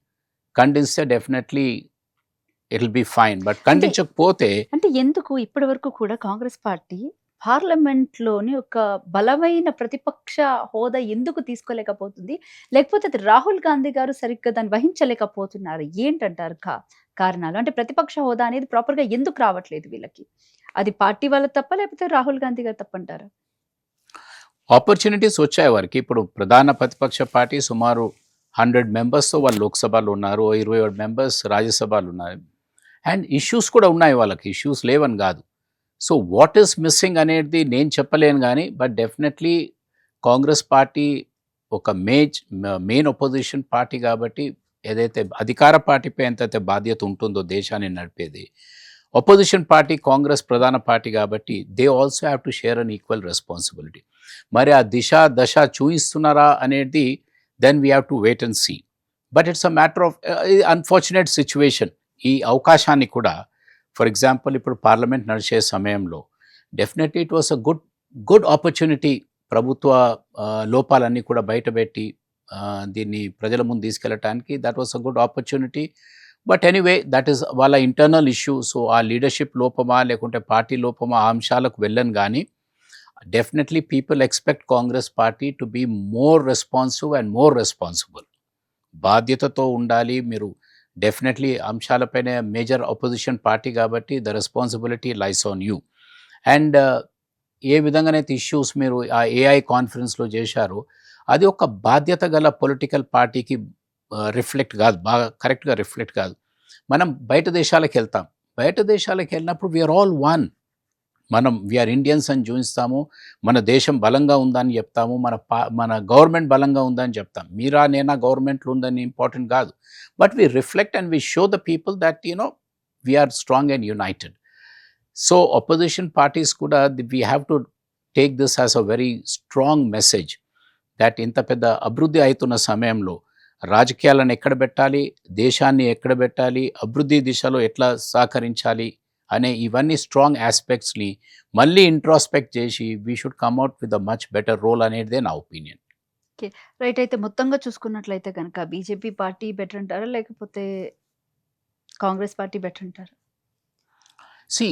ఖండిస్తే definitely it will be fine. But ఖండించకపోతే అంటే ఎందుకు ఇప్పటి వరకు కూడా కాంగ్రెస్ పార్టీ పార్లమెంట్లోని ఒక బలమైన ప్రతిపక్ష హోదా ఎందుకు తీసుకోలేకపోతుంది? లేకపోతే అది రాహుల్ గాంధీ గారు సరిగ్గా దాన్ని వహించలేకపోతున్నారు. ఏంటంటారు కారణాలు? అంటే ప్రతిపక్ష హోదా అనేది ప్రాపర్‌గా ఎందుకు రావట్లేదు వీళ్ళకి? అది పార్టీ వాళ్ళ తప్పా? లేకపోతే రాహుల్ గాంధీ గారు తప్పంటారా? ఆపర్చునిటీస్ వచ్చాయి వారికి. ఇప్పుడు ప్రధాన ప్రతిపక్ష పార్టీ సుమారు 100 మెంబర్స్‌తో వాళ్ళు లోక్సభలో ఉన్నారు. 27 మెంబర్స్ రాజ్యసభలో ఉన్నారు. అండ్ ఇష్యూస్ కూడా ఉన్నాయి వాళ్ళకి. ఇష్యూస్ లేవని కాదు. సో వాట్ ఈస్ మిస్సింగ్ అనేది నేను చెప్పలేను కానీ, బట్ డెఫినెట్లీ కాంగ్రెస్ పార్టీ ఒక మెయిన్ అపోజిషన్ పార్టీ కాబట్టి, ఏదైతే అధికార పార్టీపై ఎంతైతే బాధ్యత ఉంటుందో దేశాన్ని నడిపేది, అపోజిషన్ పార్టీ కాంగ్రెస్ ప్రధాన పార్టీ కాబట్టి they also have to share an equal responsibility. మరి ఆ దశ చూయిస్తున్నారా అనేది then we have to wait and see. But it's a matter of unfortunate situation. ఈ అవకాశాన్ని కూడా, ఫర్ ఎగ్జాంపుల్ ఇప్పుడు పార్లమెంట్ నడిచే సమయంలో definitely it was a good opportunity. ప్రభుత్వ లోపాలన్నీ కూడా బయటపెట్టి దీన్ని ప్రజల ముందు తీసుకెళ్ళటానికి that was a good opportunity. But anyway that is వాళ్ళ ఇంటర్నల్ ఇష్యూ. సో ఆ లీడర్షిప్ లోపమా లేకుంటే పార్టీ లోపమా ఆ అంశాలకు వెళ్ళను కానీ, definitely people expect Congress party to be more responsive and more responsible. బాధ్యతతో ఉండాలి మీరు. డెఫినెట్లీ అంశాలపైన మేజర్ అపోజిషన్ పార్టీ కాబట్టి the responsibility lies on you. And ఏ విధంగానైతే ఇష్యూస్ మీరు ఆ ఏఐ కాన్ఫరెన్స్లో చేశారో అది ఒక బాధ్యత గల పొలిటికల్ పార్టీకి రిఫ్లెక్ట్ కాదు, బాగా కరెక్ట్గా రిఫ్లెక్ట్ కాదు. మనం బయట దేశాలకు వెళ్తాం. బయట దేశాలకు వెళ్ళినప్పుడు వీఆర్ ఆల్ వన్. మనం వీఆర్ ఇండియన్స్ అని చూపిస్తాము. మన దేశం బలంగా ఉందని చెప్తాము. మన గవర్నమెంట్ బలంగా ఉందని చెప్తాం. మీరా నేనా గవర్నమెంట్లు ఉందని ఇంపార్టెంట్ కాదు. But we reflect and we show the people that we are strong and united. So opposition parties కూడా we have to take this as a very strong message that ఇంత పెద్ద అభివృద్ధి అవుతున్న సమయంలో రాజకీయాలను ఎక్కడ పెట్టాలి, దేశాన్ని ఎక్కడ పెట్టాలి, అభివృద్ధి దిశలో ఎట్లా సహకరించాలి అనే ఇవన్నీ స్ట్రాంగ్ ఆస్పెక్ట్స్ని మళ్ళీ ఇంట్రాస్పెక్ట్ చేసి we should come at with a much better role అనేదే నా ఒపీనియన్. ఓకే. రైట్. అయితే మొత్తంగా చూసుకున్నట్లయితే గనక బీజేపీ పార్టీ బెటర్ అంటారా? లేకపోతే కాంగ్రెస్ పార్టీ బెటర్ అంటారా? సి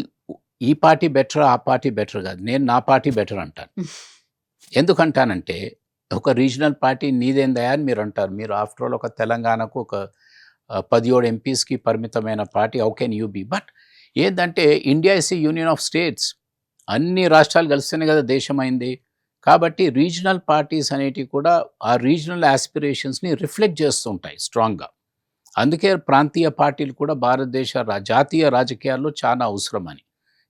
ఈ పార్టీ బెటర్ ఆ పార్టీ బెటర్ కాదు, నేను నా పార్టీ బెటర్ అంటాను. ఎందుకంటానంటే ఒక రీజనల్ పార్టీ నీదేందయా అని మీరు అంటారు. మీరు ఆఫ్టర్ ఆల్ ఒక తెలంగాణకు ఒక 17 ఎంపీస్కి పరిమితమైన party. How can you be? But ఏంటంటే India is a union of states. అన్ని రాష్ట్రాలు కలిస్తేనే కదా దేశం అయింది. కాబట్టి రీజనల్ పార్టీస్ అనేటివి కూడా ఆ రీజనల్ ఆస్పిరేషన్స్ని రిఫ్లెక్ట్ చేస్తుంటాయి స్ట్రాంగ్గా. అందుకే ప్రాంతీయ పార్టీలు కూడా భారతదేశ జాతీయ రాజకీయాల్లో చాలా అవసరం అని.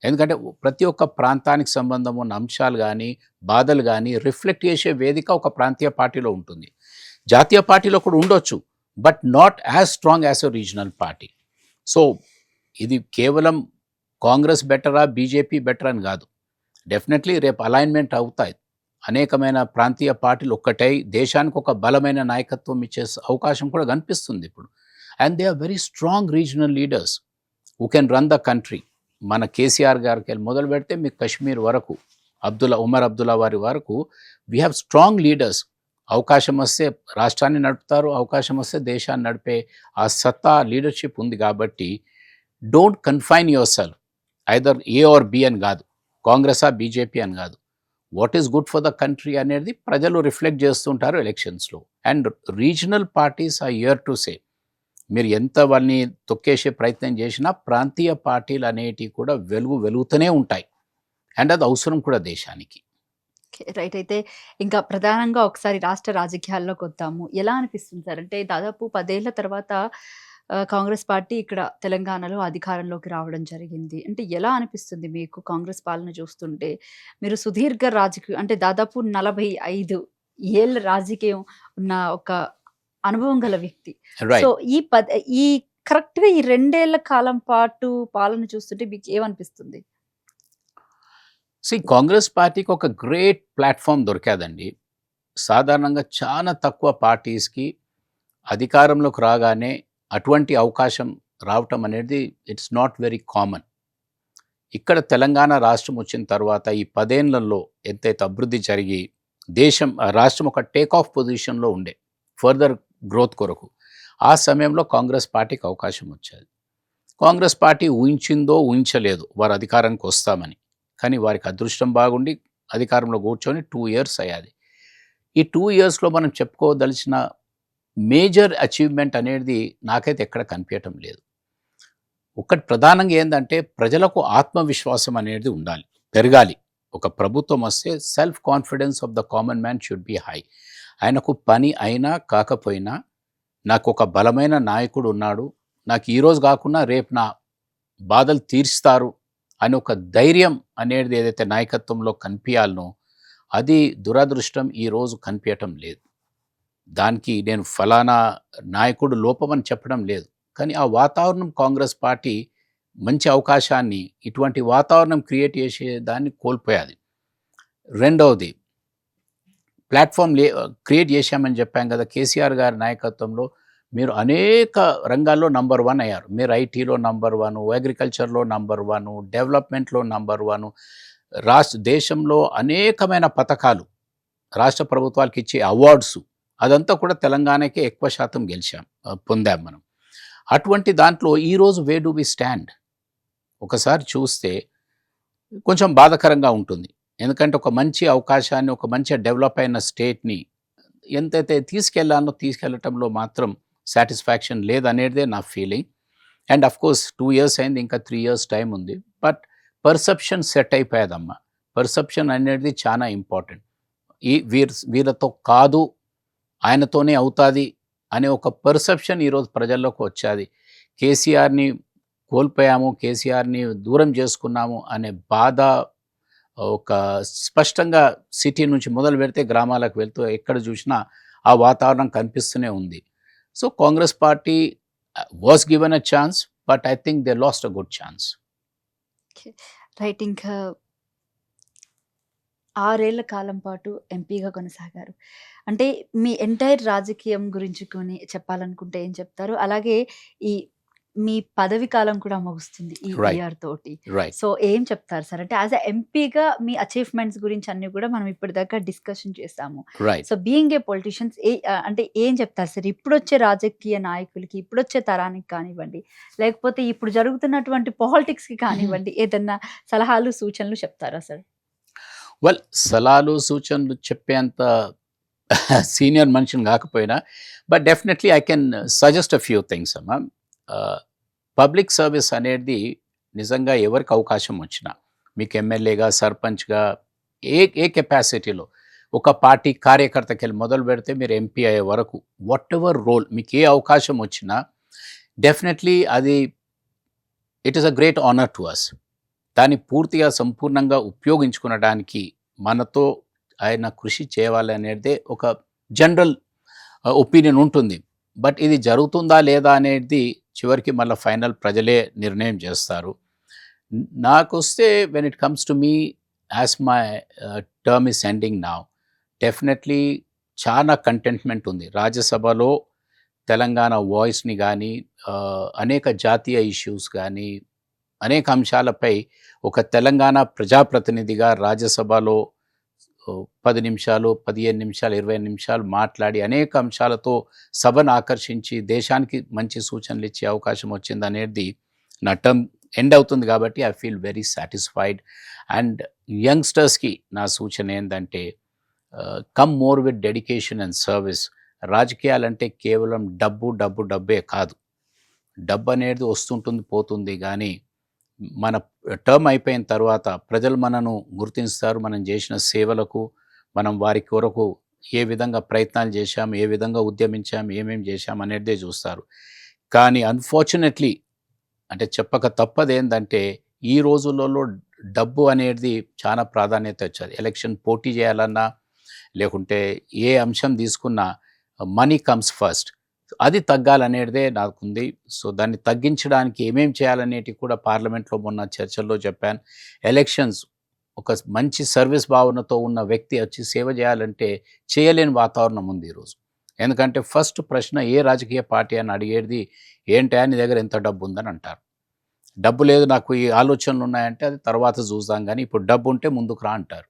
ఎందుకంటే ప్రతి ఒక్క ప్రాంతానికి సంబంధం ఉన్న అంశాలు కానీ బాధలు కానీ రిఫ్లెక్ట్ చేసే వేదిక ఒక ప్రాంతీయ పార్టీలో ఉంటుంది. జాతీయ పార్టీలో కూడా ఉండొచ్చు, but not as strong as a regional party. So ఇది కేవలం కాంగ్రెస్ బెటరా బీజేపీ బెటర్ అని కాదు. డెఫినెట్లీ రేపు అలైన్మెంట్ అవుతాయి. అనేకమైన ప్రాంతీయ పార్టీలు ఒక్కటై దేశానికి ఒక బలమైన నాయకత్వం ఇచ్చే అవకాశం కూడా కనిపిస్తుంది ఇప్పుడు. And they are very strong regional leaders who can run the country. మన కేసీఆర్ గారికి వెళ్ళి మొదలు పెడితే మీకు కశ్మీర్ వరకు ఉమర్ అబ్దుల్లా వారి వరకు వీ హ్యావ్ స్ట్రాంగ్ లీడర్స్. అవకాశం వస్తే రాష్ట్రాన్ని నడుపుతారు, అవకాశం వస్తే దేశాన్ని నడిపే ఆ సత్తా లీడర్షిప్ ఉంది. కాబట్టి don't confine yourself either A or B అని కాదు, కాంగ్రెసా బీజేపీ అని కాదు. What is good for the country అనేది ప్రజలు రిఫ్లెక్ట్ చేస్తుంటారు ఎలక్షన్స్లో. And regional parties are here to say. మీరు ఎంత వాళ్ళని తొక్కేసే ప్రయత్నం చేసినా ప్రాంతీయ పార్టీలు అనేటివి కూడా వెలుగుతూనే ఉంటాయి. అండ్ అది అవసరం కూడా దేశానికి. రైట్. అయితే ఇంకా ప్రధానంగా ఒకసారి రాష్ట్ర రాజకీయాల్లోకి వద్దాము. ఎలా అనిపిస్తుంది సార్? అంటే దాదాపు 10 ఏళ్ల తర్వాత కాంగ్రెస్ పార్టీ ఇక్కడ తెలంగాణలో అధికారంలోకి రావడం జరిగింది. అంటే ఎలా అనిపిస్తుంది మీకు కాంగ్రెస్ పాలన చూస్తుంటే? మీరు సుదీర్ఘ రాజకీయం అంటే దాదాపు 45 ఏళ్ల రాజకీయం ఉన్న ఒక అనుభవం గల వ్యక్తి. సో ఈ కరెక్ట్‌గా ఈ 2 ఏళ్ల కాలం పాటు పాలన చూస్తుంటే మీకు ఏమనిపిస్తుంది? కాంగ్రెస్ పార్టీకి ఒక గ్రేట్ ప్లాట్ఫామ్ దొరికాదండి. సాధారణంగా చాలా తక్కువ పార్టీస్‌కి అధికారంలోకి రాగానే అటువంటి అవకాశం రావటం అనేది ఇట్స్ నాట్ వెరీ కామన్. ఇక్కడ తెలంగాణ రాష్ట్రం వచ్చిన తర్వాత ఈ 10 ఏళ్లలో ఎంతైతే అభివృద్ధి జరిగి రాష్ట్రం ఒక టేక్ ఆఫ్ పొజిషన్‌లో ఉండే ఫర్దర్ గ్రోత్ కొరకు. ఆ సమయంలో కాంగ్రెస్ పార్టీకి అవకాశం వచ్చేది. కాంగ్రెస్ పార్టీ ఊహించిందో ఊహించలేదో వారు అధికారానికి వస్తామని. కానీ వారికి అదృష్టం బాగుండి అధికారంలో కూర్చొని 2 ఇయర్స్ అయ్యాది. ఈ 2 ఇయర్స్‌లో మనం చెప్పుకోదలిచిన మేజర్ అచీవ్‌మెంట్ అనేది నాకైతే ఎక్కడ కనిపియటం లేదు. ఒకటి ప్రధానంగా ఏందంటే ప్రజలకు ఆత్మవిశ్వాసం అనేది ఉండాలి, పెరగాలి. ఒక ప్రభుత్వం వస్తే self confidence of the common man should be high. ఆయనకు పని అయినా కాకపోయినా నాకు ఒక బలమైన నాయకుడు ఉన్నాడు, నాకు ఈరోజు కాకున్నా రేపు నా బాధలు తీరుస్తారు అని ఒక ధైర్యం అనేది ఏదైతే నాయకత్వంలో కనిపించాలనో అది దురదృష్టం ఈరోజు కనిపించటం లేదు. దానికి నేను ఫలానా నాయకుడు లోపమని చెప్పడం లేదు. కానీ ఆ వాతావరణం కాంగ్రెస్ పార్టీ మంచి అవకాశాన్ని ఇటువంటి వాతావరణం క్రియేట్ చేసేదాన్ని కోల్పోయాది. రెండవది ప్లాట్ఫామ్ క్రియేట్ చేశామని చెప్పాం కదా. కేసీఆర్ గారి నాయకత్వంలో మీరు అనేక రంగాల్లో నంబర్ 1 అయ్యారు. మీరు ఐటీలో నంబర్ 1, అగ్రికల్చర్లో నంబర్ 1, డెవలప్మెంట్లో నంబర్ 1, దేశంలో అనేకమైన పథకాలు రాష్ట్ర ప్రభుత్వాలకు ఇచ్చే అవార్డ్స్ అదంతా కూడా తెలంగాణకే ఎక్కువ శాతం పొందాం మనం. అటువంటి దాంట్లో ఈరోజు వే డు వి స్టాండ్ ఒకసారి చూస్తే కొంచెం బాధాకరంగా ఉంటుంది. ఎందుకంటే ఒక మంచి అవకాశాన్ని, ఒక మంచి డెవలప్ అయిన స్టేట్ని ఎంతైతే తీసుకెళ్లటంలో మాత్రం సాటిస్ఫాక్షన్ లేదనేదే నా feeling. And of course 2 years అయింది, ఇంకా 3 ఇయర్స్ టైం ఉంది. బట్ పర్సెప్షన్ సెట్ అయిపోయేదమ్మా. పర్సెప్షన్ అనేది చాలా ఇంపార్టెంట్. వీళ్ళతో కాదు, ఆయనతోనే అవుతాది అనే ఒక పర్సెప్షన్ ఈరోజు ప్రజల్లోకి వచ్చేది. కేసీఆర్ని కోల్పోయాము, కేసీఆర్ని దూరం చేసుకున్నాము అనే బాధ ఒక స్పష్టంగా సిటీ నుంచి మొదలు పెడితే గ్రామాలకు వెళ్తూ ఎక్కడ చూసినా ఆ వాతావరణం కనిపిస్తూనే ఉంది. So Congress party was given a chance, but I think they last a good chance. Right. ఇంకా 6 ఏళ్ల కాలం పాటు ఎంపీగా కొనసాగారు. అంటే మీ ఎంటైర్ రాజకీయం గురించి చెప్పాలనుకుంటే ఏం చెప్తారు? అలాగే ఈ మీ పదవి కాలం కూడా ముగుస్తుంది ఈ Right. ఇయర్ తోటి. రైట్. సో ఏం చెప్తారు సార్? అంటే యాస్ ఎ ఎంపీగా మీ అచీవ్‌మెంట్స్ గురించి అన్నీ కూడా మనం ఇప్పటిదాకా డిస్కషన్ చేసాము. Right. So being a politicians అంటే ఏం చెప్తారు సార్? ఇప్పుడొచ్చే రాజకీయ నాయకులకి, ఇప్పుడొచ్చే తరానికి కానివ్వండి, లేకపోతే ఇప్పుడు జరుగుతున్నటువంటి పాలిటిక్స్‌కి కానివ్వండి, ఏదన్నా సలహాలు, సూచనలు చెప్తారా సార్? వెల్, సలహాలు సూచనలు చెప్పేంత సీనియర్ మనిషిని కాకపోయినా, but definitely I can suggest a few things అమ్మా. పబ్లిక్ సర్వీస్ అనేది నిజంగా ఎవరికి అవకాశం వచ్చినా, మీకు ఎమ్మెల్యేగా, సర్పంచ్గా, ఏ కెపాసిటీలో ఒక పార్టీ కార్యకర్తకి వెళ్ళి మొదలు పెడితే మీరు ఎంపీ అయ్యే వరకు వాట్ ఎవర్ రోల్ మీకు ఏ అవకాశం వచ్చినా డెఫినెట్లీ అది it is a great honour to us. దాన్ని పూర్తిగా సంపూర్ణంగా ఉపయోగించుకునడానికి మనతో ఆయన కృషి చేయాలనేదే ఒక జనరల్ ఒపీనియన్ ఉంటుంది. బట్ ఇది జరుగుతుందా లేదా అనేది చివరికి మళ్ళీ ఫైనల్ ప్రజలే నిర్ణయం చేస్తారు. నాకొస్తే when it comes to me as my term is ending now, definitely చాలా కంటెంట్మెంట్ ఉంది. రాజ్యసభలో తెలంగాణ వాయిస్ని కానీ, అనేక జాతీయ ఇష్యూస్ కానీ, అనేక అంశాలపై ఒక తెలంగాణ ప్రజాప్రతినిధిగా రాజ్యసభలో 10 నిమిషాలు, 15 నిమిషాలు, 20 నిమిషాలు మాట్లాడి అనేక అంశాలతో సభను ఆకర్షించి దేశానికి మంచి సూచనలు ఇచ్చే అవకాశం వచ్చిందనేది నా టర్మ్ ఎండ్ అవుతుంది కాబట్టి I feel very satisfied. And యంగ్స్టర్స్కి నా సూచన ఏంటంటే come more with dedication and service. రాజకీయాలంటే కేవలం డబ్బే కాదు. డబ్బు అనేది వస్తుంటుంది, పోతుంది. కానీ మన టర్మ్ అయిపోయిన తర్వాత ప్రజలు మనను గుర్తిస్తారు, మనం చేసిన సేవలకు, మనం వారి కొరకు ఏ విధంగా ప్రయత్నాలు చేశాం, ఏ విధంగా ఉద్యమించాం, ఏమేం చేశాం అనేదే చూస్తారు. కానీ అన్ఫార్చునేట్లీ అంటే చెప్పక తప్పదేంటంటే ఈ రోజులలో డబ్బు అనేది చాలా ప్రాధాన్యత వచ్చేది. ఎలక్షన్ పోటీ చేయాలన్నా, లేకుంటే ఏ అంశం తీసుకున్నా మనీ కమ్స్ ఫస్ట్. అది తగ్గాలనేదే నాకుంది. సో దాన్ని తగ్గించడానికి ఏమేం చేయాలనేటివి కూడా పార్లమెంట్లో మొన్న చర్చల్లో చెప్పాను. ఎలక్షన్స్ ఒక మంచి సర్వీస్ భావనతో ఉన్న వ్యక్తి వచ్చి సేవ చేయాలంటే చేయలేని వాతావరణం ఉంది ఈరోజు. ఎందుకంటే ఫస్ట్ ప్రశ్న ఏ రాజకీయ పార్టీ అని అడిగేది ఏంటా నీ దగ్గర ఎంత డబ్బు ఉందని అంటారు. డబ్బు లేదు నాకు ఈ ఆలోచనలు ఉన్నాయంటే అది తర్వాత చూద్దాం కానీ ఇప్పుడు డబ్బు ఉంటే ముందుకు రా అంటారు.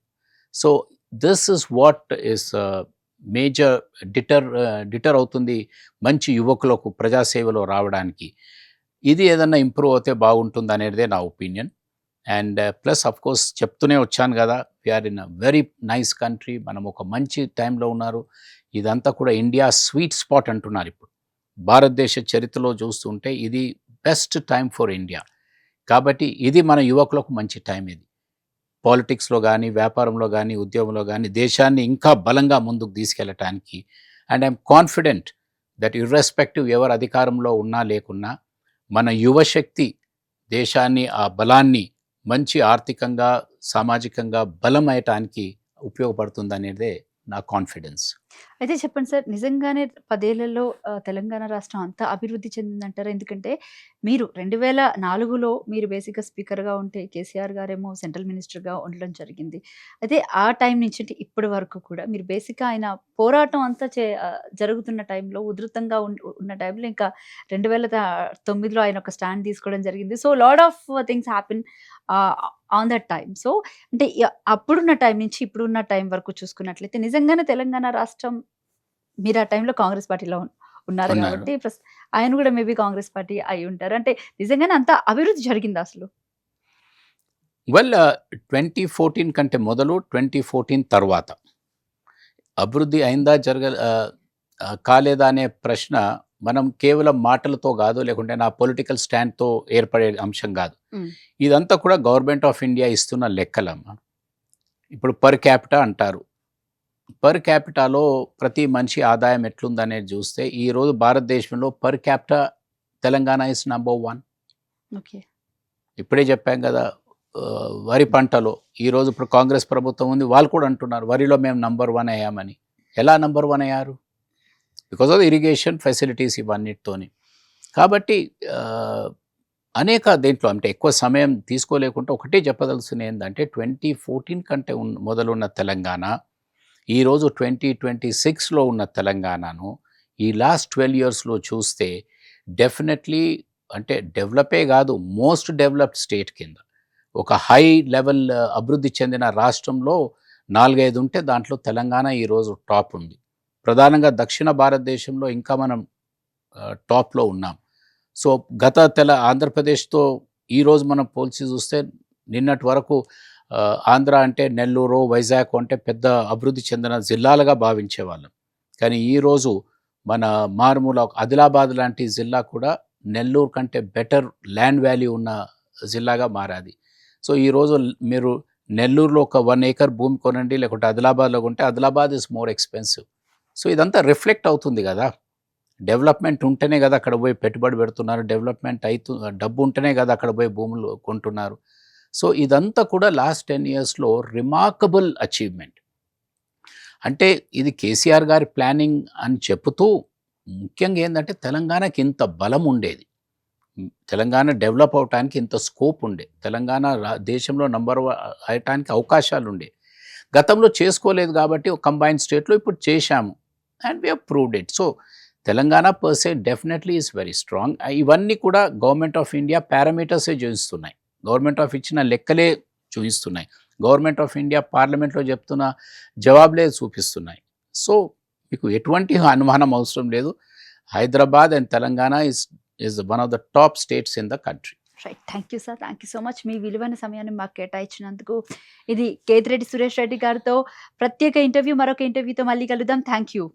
So this is what is major deter అవుతుంది మంచి యువకులకు ప్రజాసేవలో రావడానికి. ఇది ఏదన్నా ఇంప్రూవ్ అవుతే బాగుంటుంది అనేదే నా opinion. And plus of course చెప్తూనే వచ్చాను కదా, we are in a very nice country. మనం ఒక మంచి టైంలో ఉన్నారు. ఇదంతా కూడా ఇండియా స్వీట్ స్పాట్ అంటున్నారు ఇప్పుడు. భారతదేశ చరిత్రలో చూస్తుంటే ఇది బెస్ట్ టైం ఫర్ ఇండియా. కాబట్టి ఇది మన యువకులకు మంచి టైం ఇది. పాలిటిక్స్లో కానీ, వ్యాపారంలో కానీ, ఉద్యోగంలో కానీ దేశాన్ని ఇంకా బలంగా ముందుకు తీసుకెళ్ళటానికి. And I'm confident that irrespective ఎవరు అధికారంలో ఉన్నా లేకున్నా మన యువశక్తి దేశాన్ని ఆ బలాన్ని మంచి ఆర్థికంగా, సామాజికంగా బలమయ్యటానికి ఉపయోగపడుతుందనేదే నా కాన్ఫిడెన్స్. అయితే చెప్పండి సార్, నిజంగానే 10 ఏళ్లలో తెలంగాణ రాష్ట్రం అంతా అభివృద్ధి చెందిందంటారా? ఎందుకంటే మీరు 2004లో మీరు బేసిక్‌గా స్పీకర్‌గా ఉంటే, కేసీఆర్ గారేమో సెంట్రల్ మినిస్టర్‌గా ఉండడం జరిగింది. అయితే ఆ టైం నుంచి అంటే ఇప్పటి వరకు కూడా మీరు బేసిక్‌గా ఆయన పోరాటం అంతా జరుగుతున్న టైంలో ఉధృతంగా ఉన్న టైంలో ఇంకా 2009లో ఆయన ఒక స్టాండ్ తీసుకోవడం జరిగింది. So lot of things happen on that time. So అంటే అప్పుడున్న టైం నుంచి ఇప్పుడున్న టైం వరకు చూసుకున్నట్లయితే నిజంగానే తెలంగాణ రాష్ట్రం మీరు ఆ టైంలో కాంగ్రెస్ పార్టీలో ఉన్నారు ఉన్నారు. కాబట్టి ఆయన కూడా మేబీ కాంగ్రెస్ పార్టీ అయి ఉంటారు. అంటే నిజంగానే అంత అభివృద్ధి జరిగిందా అసలు? వెల్ 2014 కంటే మొదలు 2014 తర్వాత అభివృద్ధి అయిందా కాలేదా అనే ప్రశ్న మనం కేవలం మాటలతో కాదు, లేకుంటే నా పొలిటికల్ స్టాండ్తో ఏర్పడే అంశం కాదు. హ్మ్. ఇదంతా కూడా గవర్నమెంట్ ఆఫ్ ఇండియా ఇస్తున్న లెక్కలమ్మ. ఇప్పుడు పర్ క్యాపిటా అంటారు. పర్ క్యాపిటాలో ప్రతి మనిషి ఆదాయం ఎట్లుందనేది చూస్తే ఈరోజు భారతదేశంలో per capita Telangana is number 1. Okay. ఇప్పుడే చెప్పాం కదా, వరి పంటలో ఈరోజు ఇప్పుడు కాంగ్రెస్ ప్రభుత్వం ఉంది, వాళ్ళు కూడా అంటున్నారు వరిలో మేము నంబర్ 1 అయ్యామని. ఎలా నంబర్ 1 అయ్యారు? బికాజ్ ఆఫ్ ఇరిగేషన్ ఫెసిలిటీస్ ఇవన్నిటితోని. కాబట్టి అనేక దేంట్లో అంటే ఎక్కువ సమయం తీసుకోలేకుండా ఒకటే చెప్పదలుచుకుని ఏంటంటే 2014 కంటే మొదలున్న తెలంగాణ ఈరోజు 2026లో ఉన్న తెలంగాణను ఈ లాస్ట్ 12 ఇయర్స్లో చూస్తే డెఫినెట్లీ అంటే డెవలపే కాదు, మోస్ట్ డెవలప్డ్ స్టేట్ కింద ఒక హై లెవెల్ అభివృద్ధి చెందిన రాష్ట్రంలో 4-5 ఉంటే దాంట్లో తెలంగాణ ఈరోజు టాప్ ఉంది. ప్రధానంగా దక్షిణ భారతదేశంలో ఇంకా మనం టాప్లో ఉన్నాం. సో గత ఆంధ్రప్రదేశ్తో ఈరోజు మనం పోల్చి చూస్తే నిన్నటి వరకు ఆంధ్ర అంటే నెల్లూరు, వైజాగ్ అంటే పెద్ద అభివృద్ధి చెందిన జిల్లాలుగా భావించేవాళ్ళం. కానీ ఈరోజు మన మారుమూల ఆదిలాబాద్ లాంటి జిల్లా కూడా నెల్లూరు కంటే బెటర్ ల్యాండ్ వాల్యూ ఉన్న జిల్లాగా మారాది. సో ఈరోజు మీరు నెల్లూరులో ఒక 1 acre భూమి కొనండి, లేకుంటే ఆదిలాబాద్లో కొంటే Adilabad is more expensive. So ఇదంతా రిఫ్లెక్ట్ అవుతుంది కదా. డెవలప్మెంట్ ఉంటేనే కదా అక్కడ పోయి పెట్టుబడి పెడుతున్నారు, డబ్బు ఉంటేనే కదా అక్కడ పోయి భూములు కొంటున్నారు. సో ఇదంతా కూడా లాస్ట్ 10 ఇయర్స్లో రిమార్కబుల్ అచీవ్మెంట్. అంటే ఇది కేసీఆర్ గారి ప్లానింగ్ అని చెప్తూ ముఖ్యంగా ఏంటంటే తెలంగాణకి ఇంత బలం ఉండేది, తెలంగాణ డెవలప్ అవటానికి ఇంత స్కోప్ ఉండే, తెలంగాణ దేశంలో నంబర్ అయ్యటానికి అవకాశాలు ఉండే. గతంలో చేసుకోలేదు కాబట్టి ఒక కంబైన్డ్ స్టేట్లో ఇప్పుడు చేశాము and we have proved it. So Telangana per say definitely is very strong. ఇవన్నీ కూడా గవర్నమెంట్ ఆఫ్ ఇండియా పారామీటర్సే చూపిస్తున్నాయి, గవర్నమెంట్ ఆఫ్ ఇచ్చిన లెక్కలే చూపిస్తున్నాయి, గవర్నమెంట్ ఆఫ్ ఇండియా పార్లమెంట్లో చెప్తున్న జవాబులే చూపిస్తున్నాయి. సో మీకు ఎటువంటి అనుమానం అవసరం లేదు. Hyderabad and Telangana is one of the top states in the country. Right. Thank you sir. Thank you so much. మీ విలువైన సమయాన్ని మాకు కేటాయించినందుకు. ఇది కేతిరెడ్డి సురేష్ రెడ్డి గారితో ప్రత్యేక ఇంటర్వ్యూ. మరొక ఇంటర్వ్యూతో మళ్ళీ కలుద్దాం. Thank you.